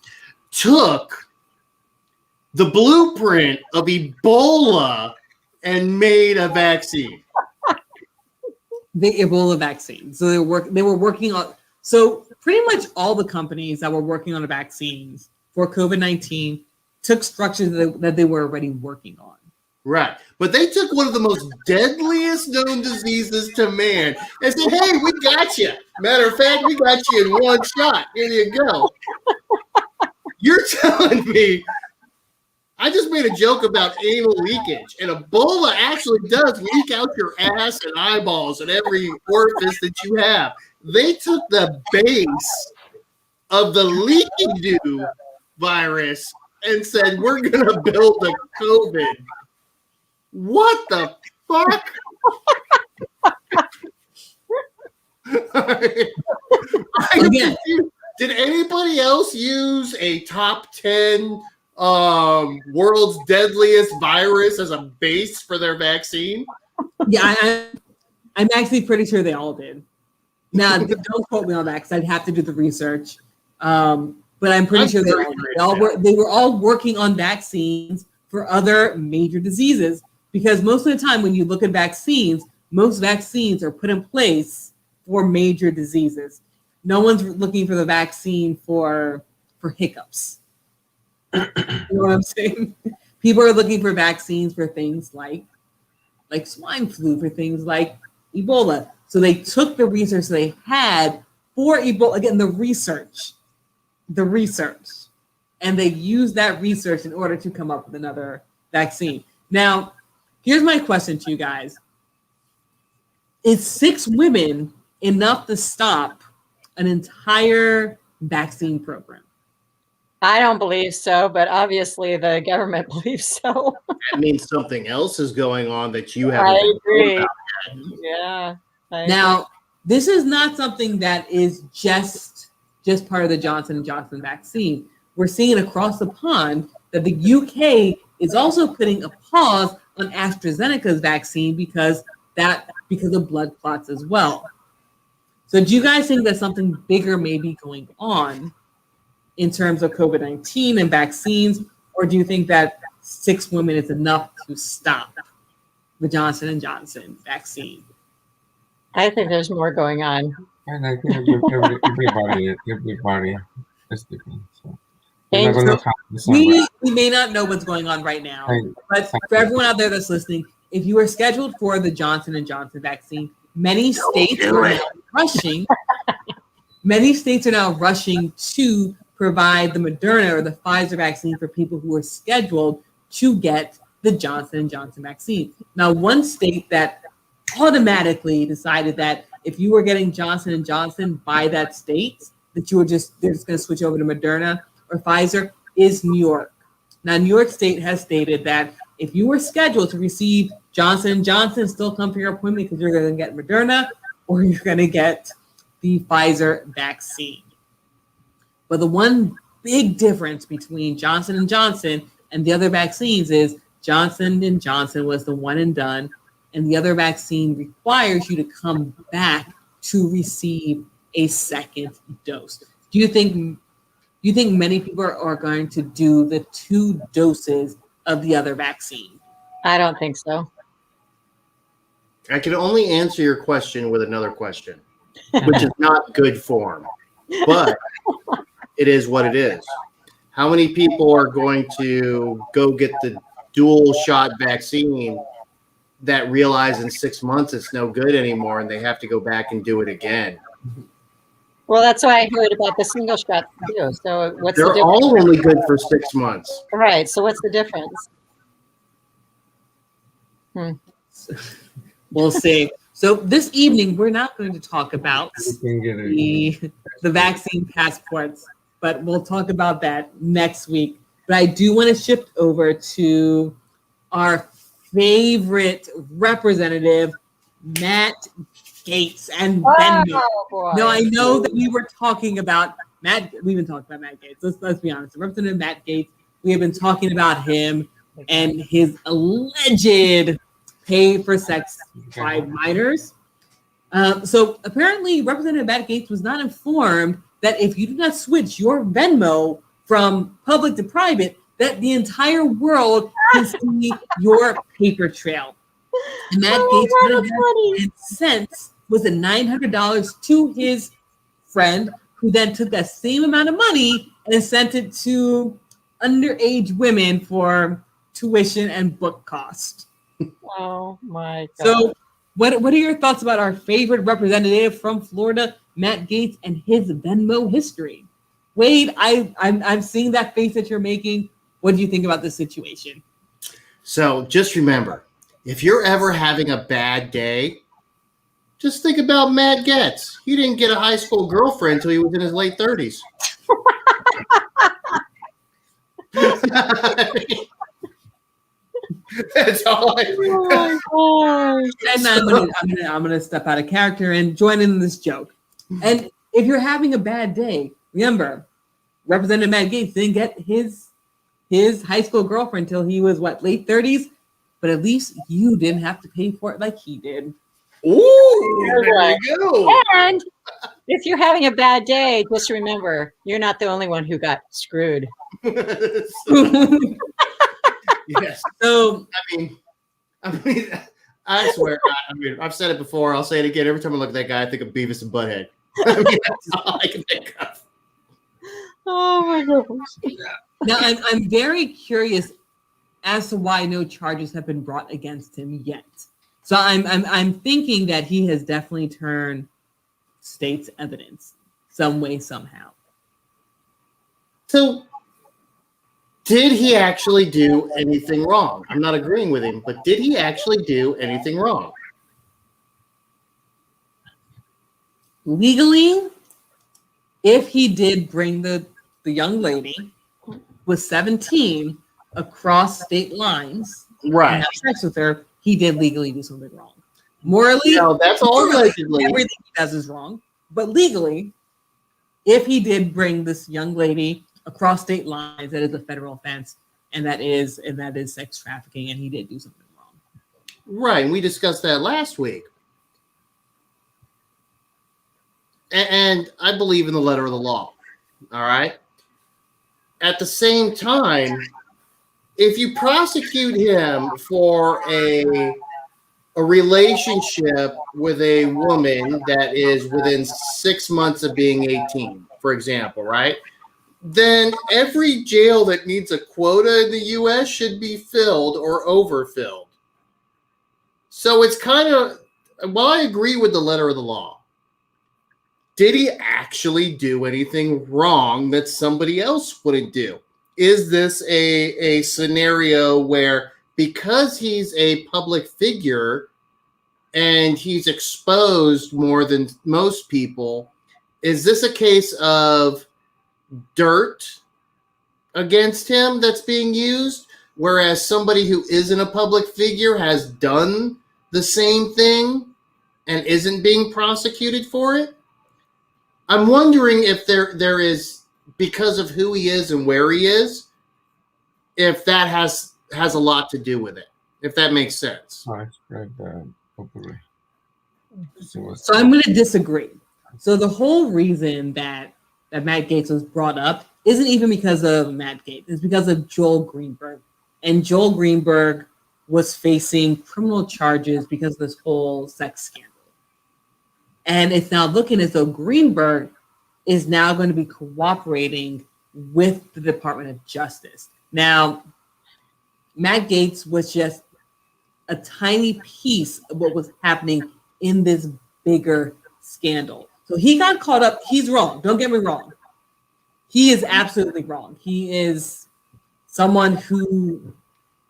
Took the blueprint of Ebola and made a vaccine. The Ebola vaccine. So they were working on. So pretty much all the companies that were working on the vaccines for COVID-19 took structures that they were already working on. Right. But they took one of the most deadliest known diseases to man and said, hey, we got you. Matter of fact, we got you in one shot. Here you go. You're telling me I just made a joke about anal leakage, and Ebola actually does leak out your ass and eyeballs and every orifice that you have. They took the base of the leaky do virus and said, we're going to build a COVID. What the fuck? Did anybody else use a top 10 world's deadliest virus as a base for their vaccine? Yeah, I'm actually pretty sure they all did. Now, don't quote me on that because I'd have to do the research. But I'm pretty sure they were all working on vaccines for other major diseases, because most of the time when you look at vaccines, most vaccines are put in place for major diseases. No one's looking for the vaccine for hiccups. You know what I'm saying? People are looking for vaccines for things like swine flu, for things like Ebola. So they took the research they had for Ebola, again, the research, and they used that research in order to come up with another vaccine. Now, here's my question to you guys. Is 6 women enough to stop an entire vaccine program? I don't believe so, but obviously the government believes so. That means something else is going on that you haven't. I agree. Yeah. Now, this is not something that is just part of the Johnson & Johnson vaccine. We're seeing across the pond that the UK is also putting a pause on AstraZeneca's vaccine because of blood clots as well. So do you guys think that something bigger may be going on in terms of COVID-19 and vaccines, or do you think that 6 women is enough to stop the Johnson & Johnson vaccine? I think there's more going on. And I think everybody is different. So we may not know what's going on right now, but for everyone out there that's listening, if you are scheduled for the Johnson & Johnson vaccine, many states are now rushing. Many states are now rushing to provide the Moderna or the Pfizer vaccine for people who are scheduled to get the Johnson & Johnson vaccine. Now, one state that automatically decided that if you were getting Johnson & Johnson by that state, that they're just going to switch over to Moderna or Pfizer is New York. Now, New York State has stated that if you were scheduled to receive Johnson & Johnson, still come for your appointment because you're going to get Moderna or you're going to get the Pfizer vaccine. But the one big difference between Johnson & Johnson and the other vaccines is Johnson & Johnson was the one and done, and the other vaccine requires you to come back to receive a second dose. Do you think many people are going to do the 2 doses of the other vaccine? I don't think so. I can only answer your question with another question, which is not good form, but it is what it is. How many people are going to go get the dual shot vaccine that realize in 6 months it's no good anymore and they have to go back and do it again? Well, that's why I heard about the single shot too. So what's the They're difference? all only good for 6 months. Right. So what's the difference? We'll see. So this evening, we're not going to talk about the vaccine passports, but we'll talk about that next week. But I do want to shift over to our favorite representative, Matt Gaetz and Venmo. boy. Now, I know that we were talking about Matt. We've been talking about Matt Gaetz. Let's be honest. Representative Matt Gaetz. We have been talking about him and his alleged pay for sex by minors. So apparently, Representative Matt Gaetz was not informed that if you do not switch your Venmo from public to private, that the entire world can see your paper trail. And Matt Gaetz was a $900 to his friend, who then took that same amount of money and sent it to underage women for tuition and book cost. Oh my God. So what are your thoughts about our favorite representative from Florida, Matt Gaetz, and his Venmo history? Wade, I'm seeing that face that you're making. What do you think about this situation? So just remember, if you're ever having a bad day, just think about Matt Gaetz. He didn't get a high school girlfriend until he was in his late 30s. That's all And I'm gonna step out of character and join in this joke. And if you're having a bad day, remember, Representative Matt Gaetz didn't get his high school girlfriend until he was late 30s, but at least you didn't have to pay for it like he did. Ooh, there you go. And if you're having a bad day, just remember, you're not the only one who got screwed. Yes. So I mean, I swear, I've said it before. I'll say it again. Every time I look at that guy, I think of Beavis and Butthead. That's all I can think of. Oh my goodness. now I'm very curious as to why no charges have been brought against him yet. So I'm thinking that he has definitely turned state's evidence some way, somehow. So, did he actually do anything wrong? I'm not agreeing with him, but did he actually do anything wrong? Legally, if he did bring the young lady was 17 across state lines Right. and have sex with her, he did legally do something wrong. Morally, No, that's all allegedly. everything he does is wrong. But legally, if he did bring this young lady across state lines, that is a federal offense, and that is sex trafficking, and he did do something wrong. Right, and we discussed that last week. And I believe in the letter of the law. All right. At the same time, if you prosecute him for a relationship with a woman that is within 6 months of being 18, for example, right? Then every jail that needs a quota in the U.S. should be filled or overfilled. So it's kind of, while I agree with the letter of the law, did he actually do anything wrong that somebody else wouldn't do? Is this a scenario where, because he's a public figure and he's exposed more than most people, is this a case of dirt against him that's being used, whereas somebody who isn't a public figure has done the same thing and isn't being prosecuted for it? I'm wondering if there is, because of who he is and where he is, if that has a lot to do with it. If that makes sense. Right. Hopefully. So I'm going to disagree. So the whole reason that Matt Gaetz was brought up isn't even because of Matt Gaetz. It's because of Joel Greenberg. And Joel Greenberg was facing criminal charges because of this whole sex scandal. And it's now looking as though Greenberg is now going to be cooperating with the Department of Justice. Now, Matt Gaetz was just a tiny piece of what was happening in this bigger scandal. So he got caught up. He's wrong. Don't get me wrong. He is absolutely wrong. He is someone who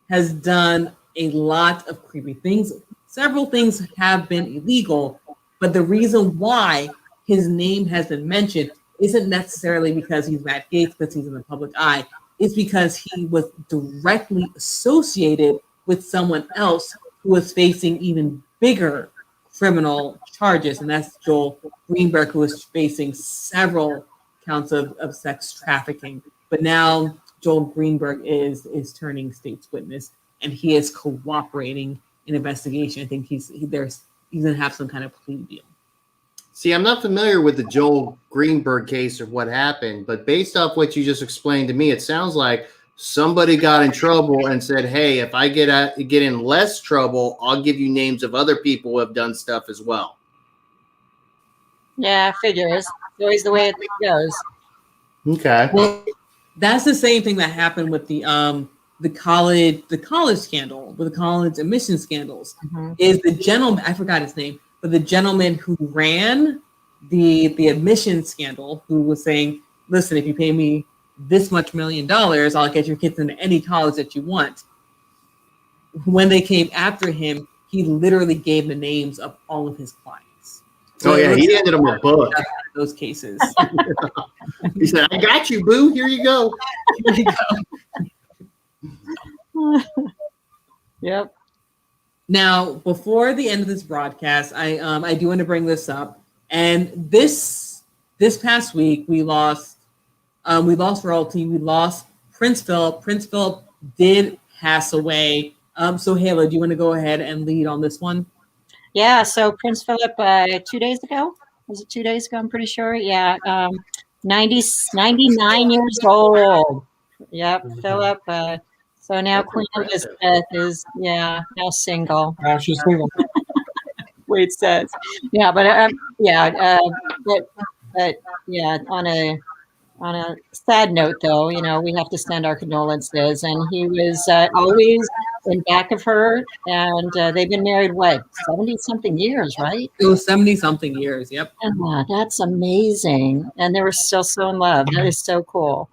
has done a lot of creepy things. Several things have been illegal, but the reason why his name has been mentioned isn't necessarily because he's Matt Gaetz, because he's in the public eye. It's because he was directly associated with someone else who was facing even bigger criminal charges, and that's Joel Greenberg, who was facing several counts of sex trafficking. But now Joel Greenberg is turning state's witness, and he is cooperating in investigation. I think he's going to have some kind of plea deal. See, I'm not familiar with the Joel Greenberg case or what happened, but based off what you just explained to me, it sounds like somebody got in trouble and said, "Hey, if I get in less trouble, I'll give you names of other people who have done stuff as well." Yeah, figures. It's always the way it goes. Okay. Well, that's the same thing that happened with the college scandal, with the college admission scandals. Mm-hmm. Is the gentleman, I forgot his name, but the gentleman who ran the admission scandal, who was saying, "Listen, if you pay me this much $1 million, I'll get your kids into any college that you want." When they came after him, he literally gave the names of all of his clients. So yeah, he handed him a book. Those cases. He said, "I got you, boo. Here you go." Here you go. Yep. Now, before the end of this broadcast, I do want to bring this up. And this past week, we lost royalty. We lost Prince Philip. Prince Philip did pass away. Sohaila, do you want to go ahead and lead on this one? Yeah. So Prince Philip, 2 days ago, was it 2 days ago? I'm pretty sure. Yeah. 99 years old. Yep. Philip. So now Queen Elizabeth is now single. She's single. Wait says. Yeah, but yeah, on a sad note though, we have to send our condolences, and he was always in back of her, and they've been married 70-something years, right? It was 70-something years. Yep. That's amazing, and they were still so in love. That is so cool.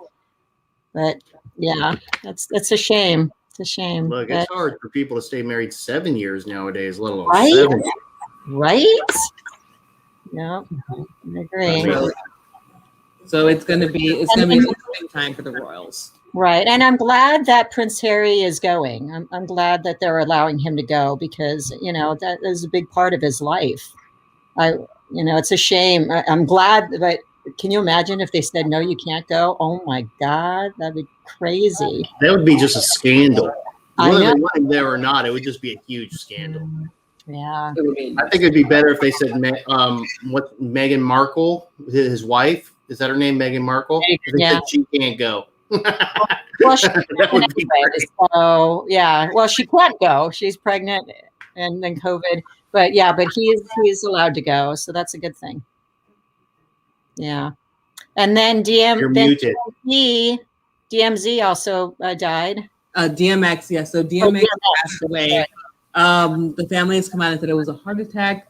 But yeah, that's a shame. It's a shame. Look, it's hard for people to stay married 7 years nowadays, let alone Right? 7. Right? Yeah, I agree. So it's gonna be an interesting time for the royals. Right, and I'm glad that Prince Harry is going. I'm glad that they're allowing him to go, because that is a big part of his life. It's a shame. I'm glad, but can you imagine if they said no, you can't go? Oh my God, that'd be crazy. That would be just a scandal. I Whether know. they want him there or not, it would just be a huge scandal. Yeah. I think it'd be better if they said, Meghan Markle, his wife, is that her name, Meghan Markle? If they said she can't go. Well, she That would be great. So yeah, well, she can't go. She's pregnant, and then COVID. But he's allowed to go, so that's a good thing. Yeah, and then You're muted. DMZ also died. DMX, yeah. So DMX passed away. The family has come out and said it was a heart attack.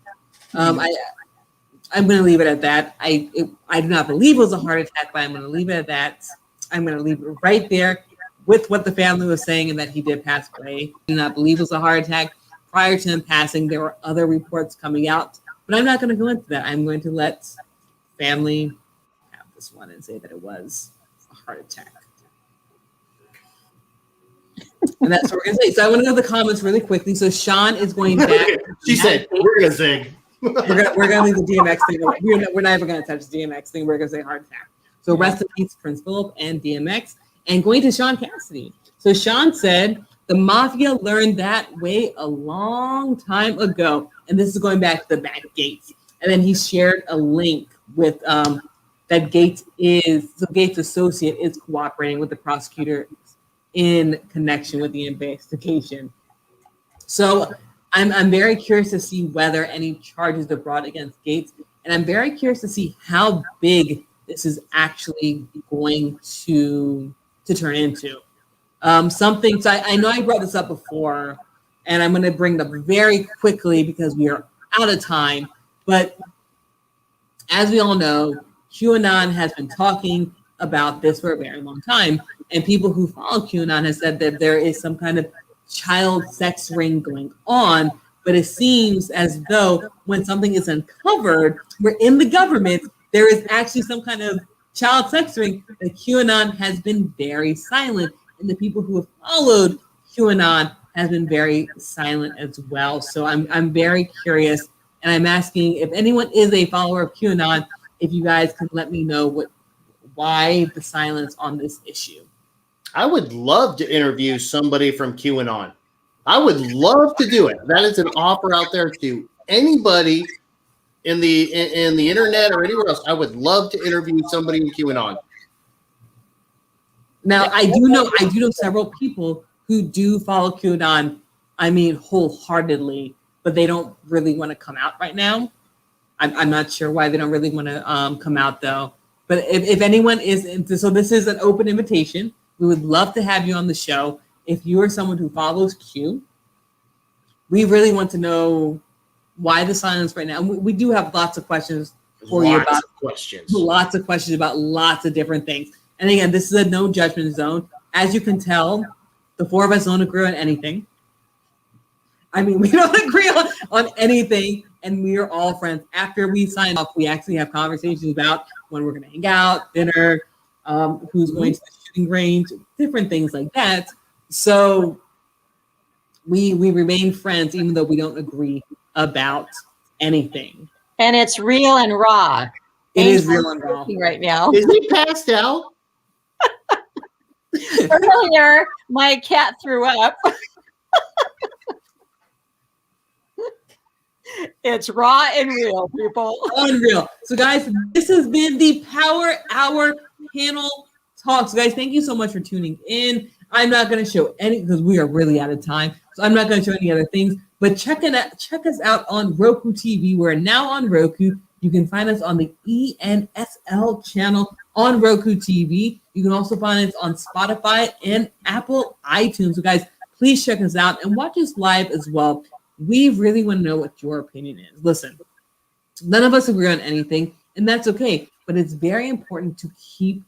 I'm going to leave it at that. I do not believe it was a heart attack, but I'm going to leave it at that. I'm going to leave it right there with what the family was saying, and that he did pass away. I do not believe it was a heart attack. Prior to him passing, there were other reports coming out, but I'm not going to go into that. I'm going to let family have this one and say that it was a heart attack. And that's what we're going to say. So I want to go to the comments really quickly. So Sean is going back. She said, "We're going to sing." we're gonna leave the DMX thing. We're not even gonna touch the DMX thing. We're gonna say heart attack. So rest in peace, Prince Philip and DMX. And going to Sean Cassidy. So Sean said the mafia learned that way a long time ago, and this is going back to the bad Gates. And then he shared a link with that Gates associate is cooperating with the prosecutor in connection with the investigation. So I'm very curious to see whether any charges are brought against Gates, and I'm very curious to see how big this is actually going to turn into. Something. So I know I brought this up before, and I'm going to bring it up very quickly because we are out of time. But as we all know, QAnon has been talking about this for a very long time, and people who follow QAnon have said that there is some kind of child sex ring going on. But it seems as though when something is uncovered, we're in the government, there is actually some kind of child sex ring. That QAnon has been very silent, and the people who have followed QAnon has been very silent as well. So I'm very curious, and I'm asking if anyone is a follower of QAnon, if you guys can let me know why the silence on this issue. I would love to interview somebody from QAnon. I would love to do it. That is an offer out there to anybody in the internet or anywhere else. I would love to interview somebody in QAnon. Now, I do know several people who do follow QAnon, I mean, wholeheartedly, but they don't really want to come out right now. I'm not sure why they don't really want to come out, though. But if anyone is into, so this is an open invitation. We would love to have you on the show. If you are someone who follows Q, we really want to know why the silence right now. We do have lots of questions for you about lots of questions about lots of different things. And again, this is a no judgment zone. As you can tell, the four of us don't agree on anything. I mean, we don't agree on anything, and we are all friends. After we sign off, we actually have conversations about when we're going to hang out, dinner, who's going to the shooting range, different things like that. So we remain friends, even though we don't agree about anything. And it's real and raw. It is real and raw right now. Is he passed out? Earlier, my cat threw up. It's raw and real, people. Unreal. So, guys, this has been the Power Hour panel talk. So, guys, thank you so much for tuning in. I'm not going to show any because we are really out of time. So, I'm not going to show any other things. But check us out on Roku TV. We're now on Roku. You can find us on the ENSL channel on Roku TV. You can also find us on Spotify and Apple iTunes. So, guys, please check us out and watch us live as well. We really want to know what your opinion is. Listen, none of us agree on anything, and that's okay. But it's very important to keep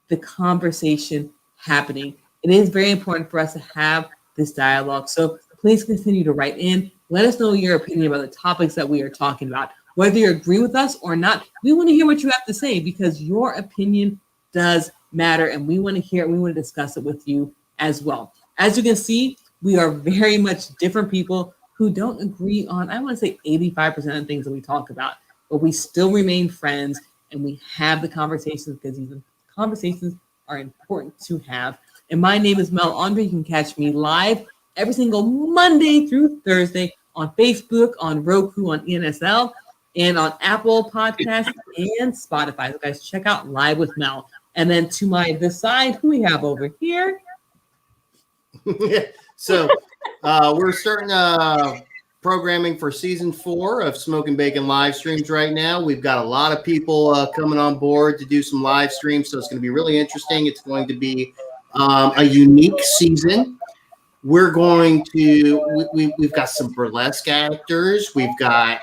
the conversation happening. It is very important for us to have this dialogue. So please continue to write in. Let us know your opinion about the topics that we are talking about. Whether you agree with us or not, we want to hear what you have to say because your opinion does matter, and we want to hear it. We want to discuss it with you as well. As you can see, we are very much different people who don't agree on, I want to say 85% of things that we talk about, but we still remain friends and we have the conversations because these conversations are important to have. And my name is Mel Andre. You can catch me live every single Monday through Thursday on Facebook, on Roku, on ENSL, and on Apple Podcasts and Spotify. So guys, check out Live with Mel. And then to this side, who we have over here? So we're starting programming for season 4 of Smoke and Bacon live streams right now. We've got a lot of people coming on board to do some live streams, so it's going to be really interesting. It's going to be a unique season. We're going to we've got some burlesque actors. We've got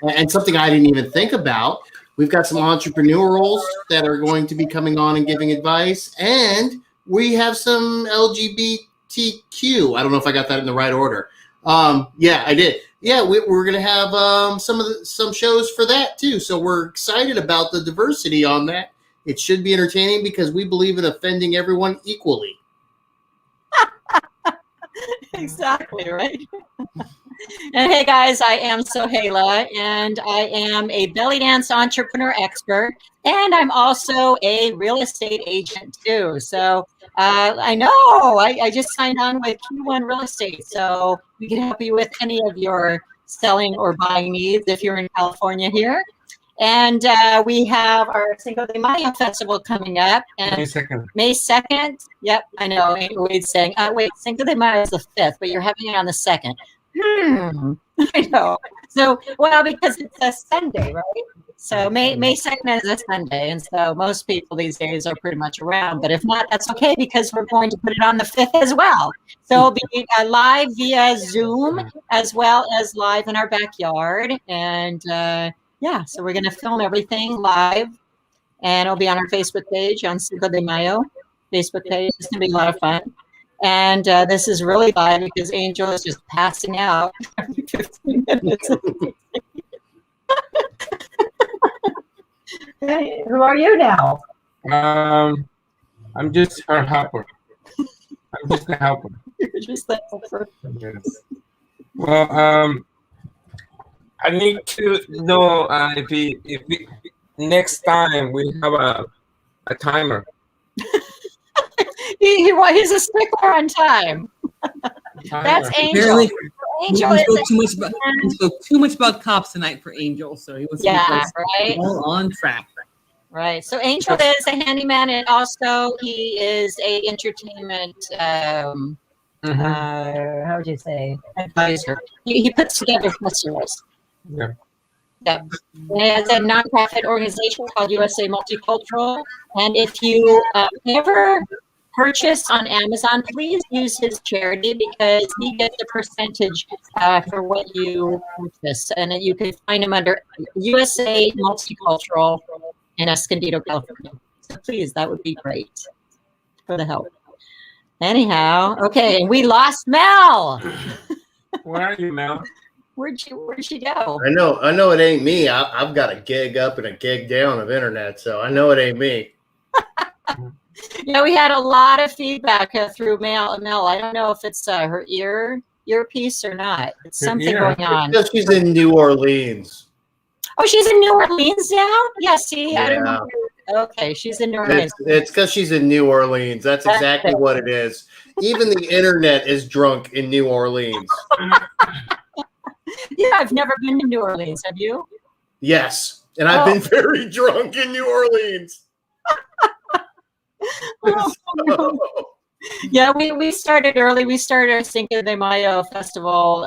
and something I didn't even think about. We've got some entrepreneurs that are going to be coming on and giving advice, and we have some LGBTQ. I don't know if I got that in the right order. Yeah, I did. Yeah, we're going to have some shows for that too. So we're excited about the diversity on that. It should be entertaining because we believe in offending everyone equally. Exactly, right? And hey guys, I am Sohaila, and I am a belly dance entrepreneur expert, and I'm also a real estate agent too. So I know I just signed on with Q1 Real Estate, so we can help you with any of your selling or buying needs if you're in California here. And we have our Cinco de Mayo festival coming up. And May 2nd. May 2nd. Yep, I know. Wade's saying, wait, Cinco de Mayo is the 5th, but you're having it on the 2nd. I know. So, well, because it's a Sunday, right? So May 2nd is a Sunday. And so most people these days are pretty much around. But if not, that's okay because we're going to put it on the 5th as well. So it'll be live via Zoom as well as live in our backyard. And yeah, so we're going to film everything live, and it'll be on our Facebook page on Cinco de Mayo Facebook page. It's going to be a lot of fun. And this is really live because Angel is just passing out every 15 minutes. Hey, who are you now? I'm just her helper. I'm just a helper. You're just the helper. Yes. Well, I need to know if we next time we have a timer. He's a stickler on time. That's Angel. Apparently, Angel we is spoke too much about cops tonight for Angel, so he was right. all on track. Right. So Angel is a handyman, and also he is a entertainment. How would you say advisor? He puts together festivals. Yeah. Yeah. He has a nonprofit organization called USA Multicultural, and if you ever purchase on Amazon, please use his charity because he gets a percentage for what you purchase, and you can find him under USA Multicultural in Escondido, California. So please, that would be great for the help. Anyhow, okay, we lost Mel. Where are you, Mel? Where'd she go? I know it ain't me. I've got a gig up and a gig down of internet, so I know it ain't me. Yeah, we had a lot of feedback through Mel. I don't know if it's her earpiece or not. It's something going on. Because she's in New Orleans. Oh, she's in New Orleans now? Yeah, see, I don't Yeah. know. Okay, she's in New Orleans. It's because she's in New Orleans. That's exactly what it is. Even the internet is drunk in New Orleans. Yeah, I've never been to New Orleans. Have you? Yes, and I've been very drunk in New Orleans. No. Yeah, we started early. We started our Cinco de Mayo festival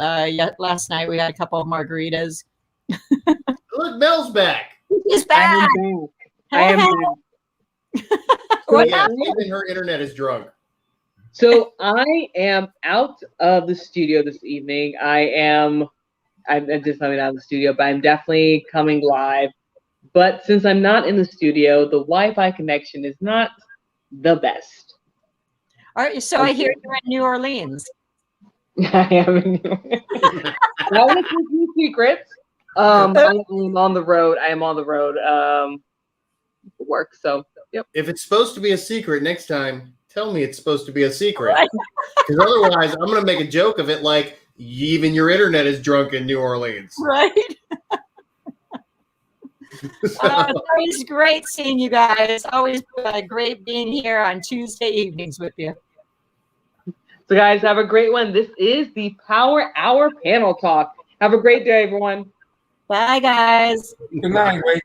last night. We had a couple of margaritas. Look, Mel's back. She's back. I am back. What Yeah, happened? even her internet is drunk. So I am out of the studio this evening. I'm just coming out of the studio, but I'm definitely coming live. But since I'm not in the studio, the Wi-Fi connection is not the best. All right, so I hear you're in New Orleans. I am in New Orleans. That was a secret. I am on the road. I am on the road for work. So, yep. If it's supposed to be a secret next time, tell me it's supposed to be a secret. Because otherwise, I'm going to make a joke of it like, even your internet is drunk in New Orleans. Right. Always great seeing you guys. Always great being here on Tuesday evenings with you. So, guys, have a great one. This is the Power Hour Panel Talk. Have a great day, everyone. Bye, guys. Good night. Wait.